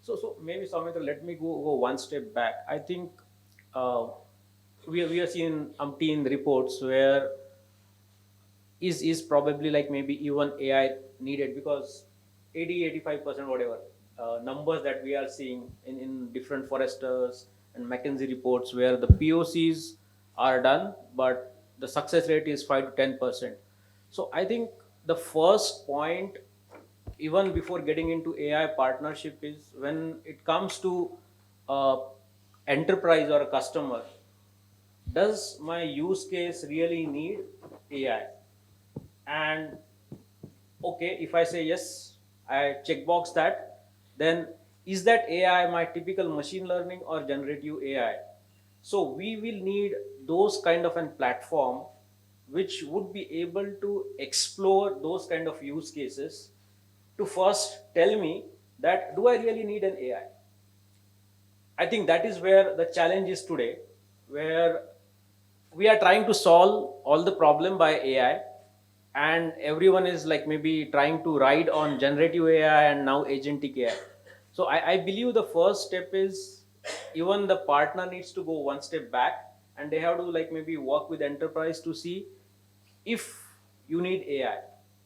So maybe Soumitra, let me go one step back. I think we are seeing umpteen reports where is probably like maybe even AI needed, because 80-85% whatever numbers that we are seeing in different Foresters and McKinsey reports, where the POCs are done but the success rate is 5 to 10%. So I think the first point, even before getting into AI partnership, is when it comes to enterprise or a customer, does my use case really need AI? And okay, if I say yes, I checkbox that, then is that AI my typical machine learning or generative AI? So we will need those kind of a platform which would be able to explore those kind of use cases to first tell me that do I really need an AI? I think that is where the challenge is today, where we are trying to solve all the problem by AI, and everyone is like maybe trying to ride on generative AI and now agentic AI. So I believe the first step is even the partner needs to go one step back, and they have to like maybe work with enterprise to see if you need AI,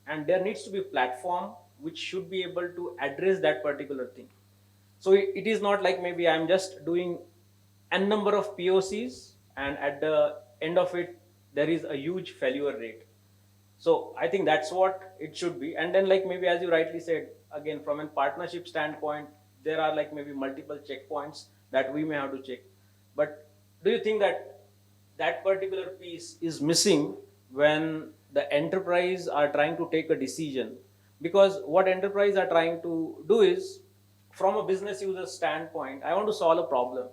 and there needs to be a platform which should be able to address that particular thing. So it is not like maybe I'm just doing n number of POCs and at the end of it there is a huge failure rate. So I think that's what it should be. And then like maybe as you rightly said, again from a partnership standpoint, there are like maybe multiple checkpoints that we may have to check. But do you think that that particular piece is missing when the enterprise are trying to take a decision? Because what enterprise are trying to do is, from a business user standpoint, I want to solve a problem.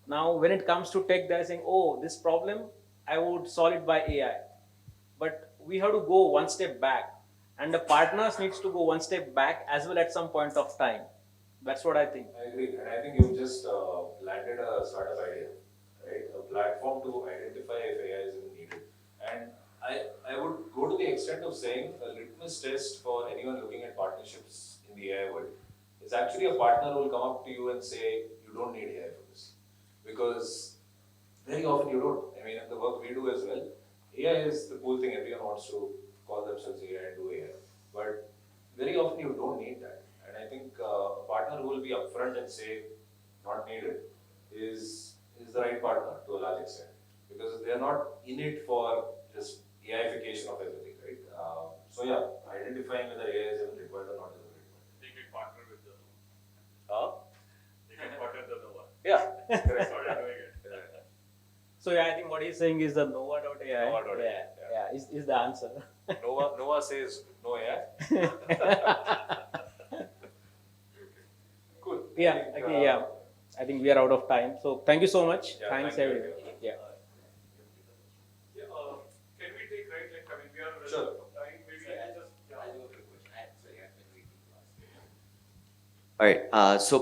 Now when it comes to tech, they're saying, oh, this problem I would solve it by AI. But we have to go one step back, and the partners needs to go one step back as well at some point of time. That's what I think. I agree, and I think you've just landed a startup idea, right? A platform to identify if AI is even needed. And I would go to the extent of saying a litmus test for anyone looking at partnerships in the AI world is actually a partner who will come up to you and say, you don't need AI for this. Because very often you don't. I mean, in the work we do as well, AI is the cool thing, everyone wants to call themselves AI and do AI. But very often you don't need that. And I think a partner who will be upfront and say, not needed, is the right partner to a large extent. Because they're not in it for just AIification of everything, right? So yeah, identifying whether AI is even required or not is a great point. They can partner with the They can partner the Nova. Yeah, correct. So yeah, I think what he's saying is the Nova.ai. Nova.ai, Yeah, is the answer. Nova says no AI. Cool. Yeah, okay, yeah. I think we are out of time. So thank you so much. Yeah, Thanks thank you. everyone. Yeah. Yeah, can we take right? Like, I mean, we are running Sure. out of time. Maybe just All right. So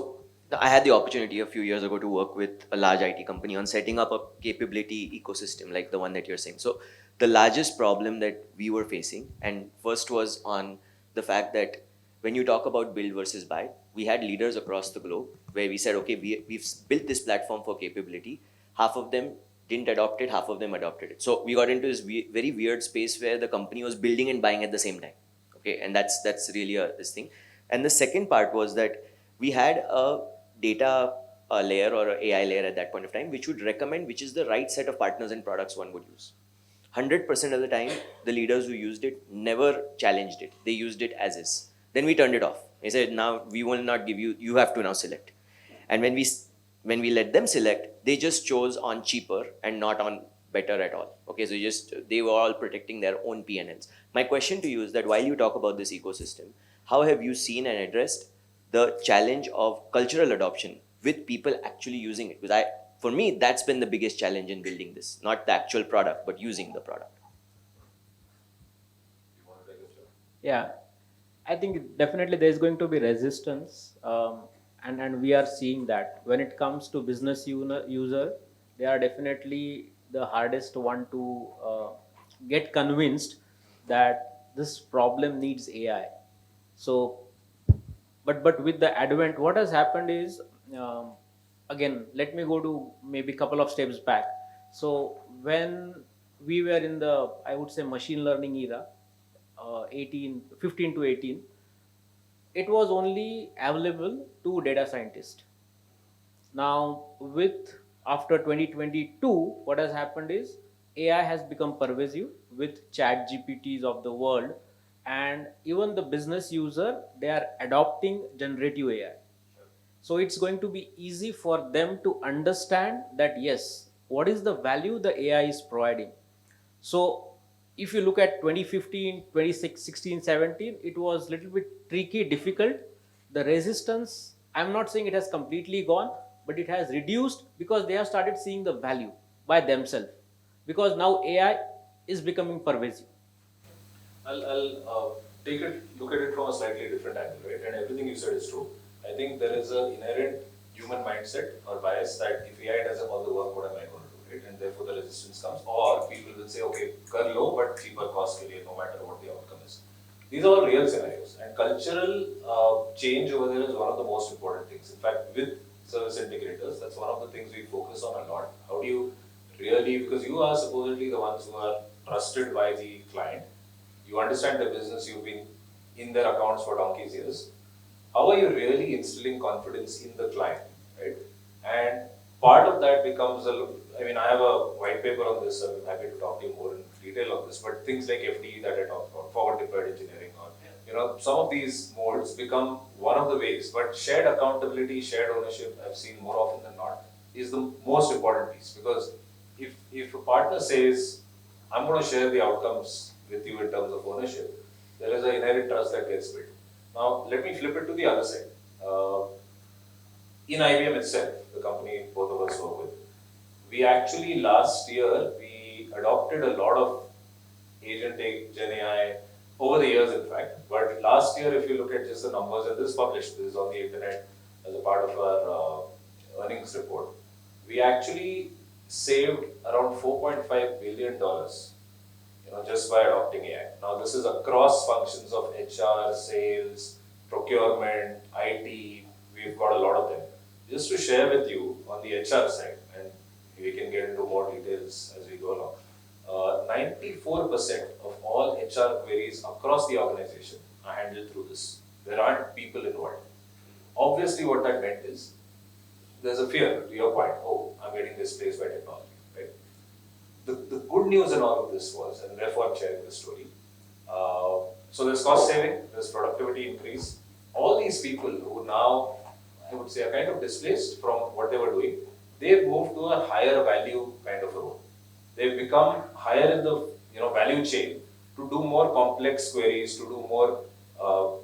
I had the opportunity a few years ago to work with a large IT company on setting up a capability ecosystem like the one that you're saying. So the largest problem that we were facing, and first was on the fact that when you talk about build versus buy, we had leaders across the globe where we said, okay, we've built this platform for capability. Half of them didn't adopt it, half of them adopted it. So we got into this very weird space where the company was building and buying at the same time. Okay, and that's really this thing. And the second part was that we had a data layer or an AI layer at that point of time, which would recommend which is the right set of partners and products one would use. 100% of the time, the leaders who used it never challenged it. They used it as is. Then we turned it off. They said, now we will not give you, you have to now select. And when we let them select, they just chose on cheaper and not on better at all. Okay, so they were all protecting their own P&Ls. My question to you is that while you talk about this ecosystem, how have you seen and addressed the challenge of cultural adoption with people actually using it? Because for me, that's been the biggest challenge in building this, not the actual product, but using the product. Yeah, I think definitely there's going to be resistance, and we are seeing that when it comes to business user, they are definitely the hardest one to get convinced that this problem needs AI. So, but with the advent, what has happened is, again, let me go to maybe a couple of steps back. So when we were in the, I would say, machine learning era, 15 to 18, it was only available to data scientists. Now with after 2022, what has happened is AI has become pervasive with chat GPTs of the world, and even the business user, they are adopting generative AI. So it's going to be easy for them to understand that yes, what is the value the AI is providing. So if you look at 2015, 2016, 17, it was a little bit tricky, difficult. The resistance, I'm not saying it has completely gone, but it has reduced because they have started seeing the value by themselves. Because now AI is becoming pervasive. I'll look at it from a slightly different angle, right? And everything you said is true. I think there is an inherent human mindset or bias that if AI does all the work, what am I going to do, right? And therefore the resistance comes. Or people will say, okay, kar lo, but cheaper cost ke liye, no matter what the outcome is. These are all real scenarios. And cultural change over there is one of the most important things. In fact, with service integrators, that's one of the things we focus on a lot. How do you really, because you are supposedly the ones who are trusted by the client, you understand the business, you've been in their accounts for donkey's years. How are you really instilling confidence in the client, right? And part of that becomes I mean, I have a white paper on this, I'm happy to talk to you more in detail on this, but things like FDE that I talked about, forward deployed engineering, or, some of these modes become one of the ways, but shared accountability, shared ownership, I've seen more often than not, is the most important piece. Because if a partner says, I'm going to share the outcomes with you in terms of ownership, there is an inherent trust that gets built. Now, let me flip it to the other side. In IBM itself, the company both of us work with, we actually last year, we adopted a lot of agentic Gen AI over the years, in fact. But last year, if you look at just the numbers, and this is published, this is on the internet, as a part of our earnings report, we actually saved around $4.5 billion, just by adopting AI. Now, this is across functions of HR, sales, procurement, IT. We've got a lot of them. Just to share with you on the HR side, and we can get into more details as we go along. 94% of all HR queries across the organization are handled through this. There aren't people involved. Obviously, what that meant is there's a fear, to your point, oh, I'm getting displaced by technology, right? The good news in all of this was, and therefore I'm sharing this story, so there's cost saving, there's productivity increase. All these people who now, I would say, are kind of displaced from what they were doing, they've moved to a higher value kind of a role. They've become higher in the value chain to do more complex queries, to do more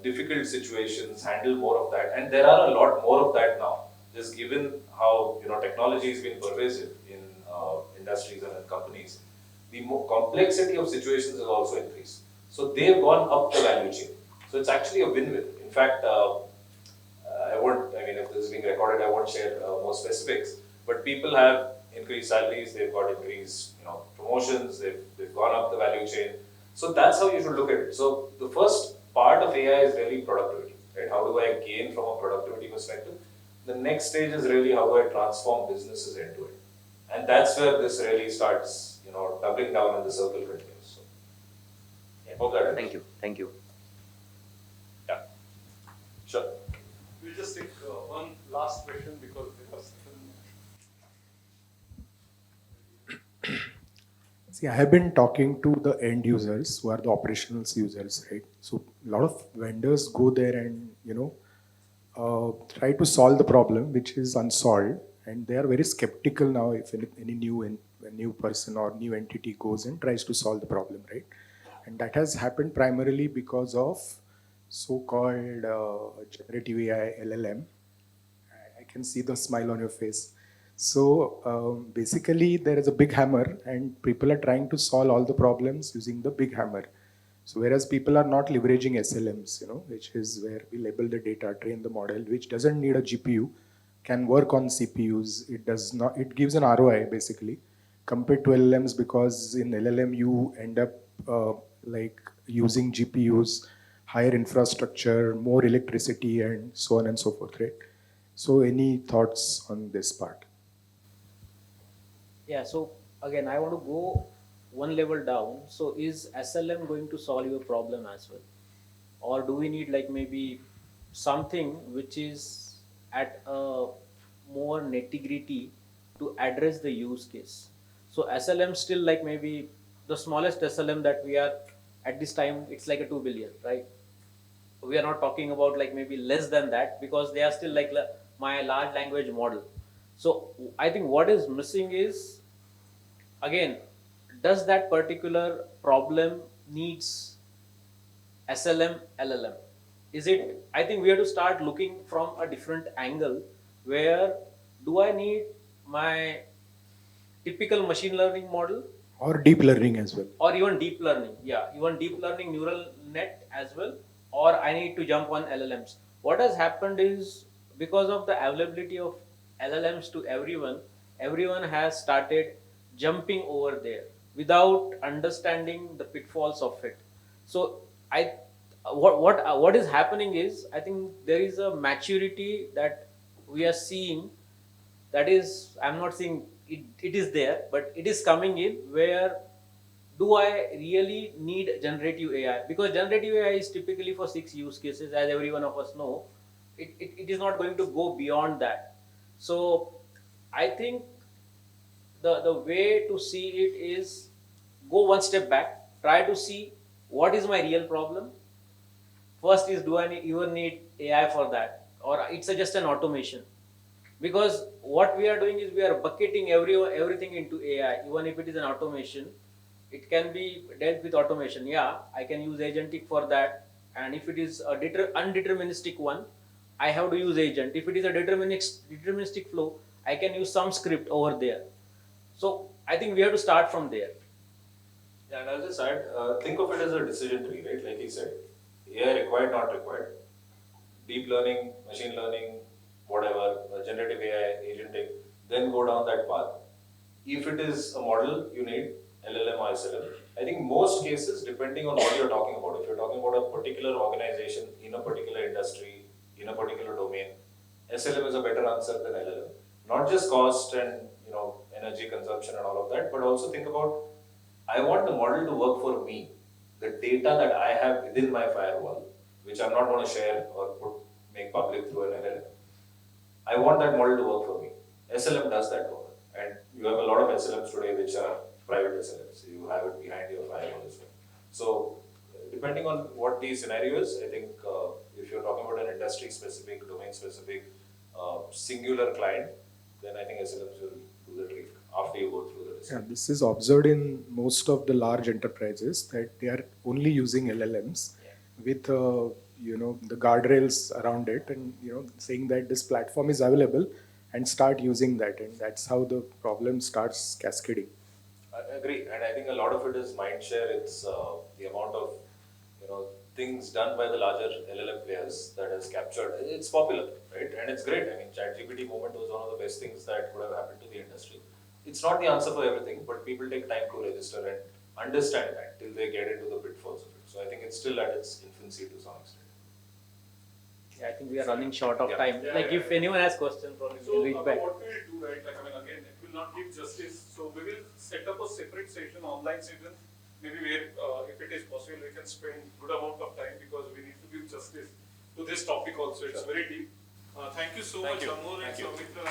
difficult situations, handle more of that. And there are a lot more of that now, just given how technology has been pervasive in industries and in companies. The complexity of situations has also increased. So they've gone up the value chain. So it's actually a win-win. In fact, if this is being recorded, I won't share more specifics, but people have increased salaries, they've got increased, promotions, they've gone up the value chain. So that's how you should look at it. So the first part of AI is really productivity, right? How do I gain from a productivity perspective? The next stage is really how do I transform businesses end to end. And that's where this really starts, doubling down and the circle continues. So, yeah, hope that helps. Thank you. Thank you. Yeah, sure. We'll just take one last question because there was See, I have been talking to the end users who are the operational users, right? So a lot of vendors go there and, try to solve the problem, which is unsolved. And they are very skeptical now if any new person or new entity goes and tries to solve the problem, right? And that has happened primarily because of so-called generative AI, LLM. I can see the smile on your face. So basically there is a big hammer and people are trying to solve all the problems using the big hammer. So whereas people are not leveraging SLMs, which is where we label the data, train the model, which doesn't need a GPU, can work on CPUs. It gives an ROI basically compared to LLMs, because in LLM you end up like using GPUs, higher infrastructure, more electricity, and so on and so forth, right? So any thoughts on this part? Yeah, so again, I want to go one level down. So is SLM going to solve your problem as well? Or do we need like maybe something which is at a more nitty-gritty to address the use case? So SLM still like maybe the smallest SLM that we are at this time, it's like a 2 billion, right? We are not talking about like maybe less than that, because they are still like my large language model. So I think what is missing is, again, does that particular problem needs SLM, LLM? Is it, I think we have to start looking from a different angle, where do I need my typical machine learning model, Or deep learning as well? or even deep learning? Yeah, even deep learning neural net as well, or I need to jump on LLMs. What has happened is, because of the availability of LLMs to everyone has started jumping over there without understanding the pitfalls of it. So what is happening is, I think there is a maturity that we are seeing, that is, I'm not saying it is there, but it is coming in, where do I really need generative AI? Because generative AI is typically for 6 use cases, as every one of us know. It is not going to go beyond that. So I think the way to see it is, go one step back, try to see what is my real problem. First is, do I even need AI for that, or it's just an automation? Because what we are doing is, we are bucketing everything into AI. Even if it is an automation, it can be dealt with automation. Yeah, I can use agentic for that. And if it is a undeterministic one, I have to use agent. If it is a deterministic flow, I can use some script over there. So I think we have to start from there. Yeah, and I'll just add, think of it as a decision tree, right? Like he said, AI required, not required. Deep learning, machine learning, whatever, generative AI, agentic, then go down that path. If it is a model, you need LLM or SLM. I think most cases, depending on what you're talking about, if you're talking about a particular organization in a particular industry, in a particular domain, SLM is a better answer than LLM. Not just cost and energy consumption and all of that, but also think about, I want the model to work for me. The data that I have within my firewall, which I'm not going to share or make public through an LLM, I want that model to work for me. SLM does that work. And you have a lot of SLMs today which are private SLMs. You have it behind your firewall as well. So, depending on what the scenario is, I think if you're talking about an industry specific, domain specific, singular client, then I think SLMs will do the trick after you go through the design. Yeah, this is observed in most of the large enterprises that they are only using LLMs with the guardrails around it, and saying that this platform is available and start using that, and that's how the problem starts cascading. I agree, and I think a lot of it is mind share. It's the amount of things done by the larger LLM players that has captured. It's popular, right? And it's great. I mean, ChatGPT moment was one of the best things that could have happened to the industry. It's not the answer for everything, but people take time to register and understand that till they get into the pitfalls of it. So I think it's still at its infancy to some extent. Yeah, I think we are running short of time. If anyone has questions, probably So we'll reach back. what we will do, right? Again, it will not give justice. So we will set up a separate session, online session, maybe where, if it is possible, we can spend good amount of time because we need to give justice to this topic also. It's very deep. Thank you so much, Amol and Soumitra.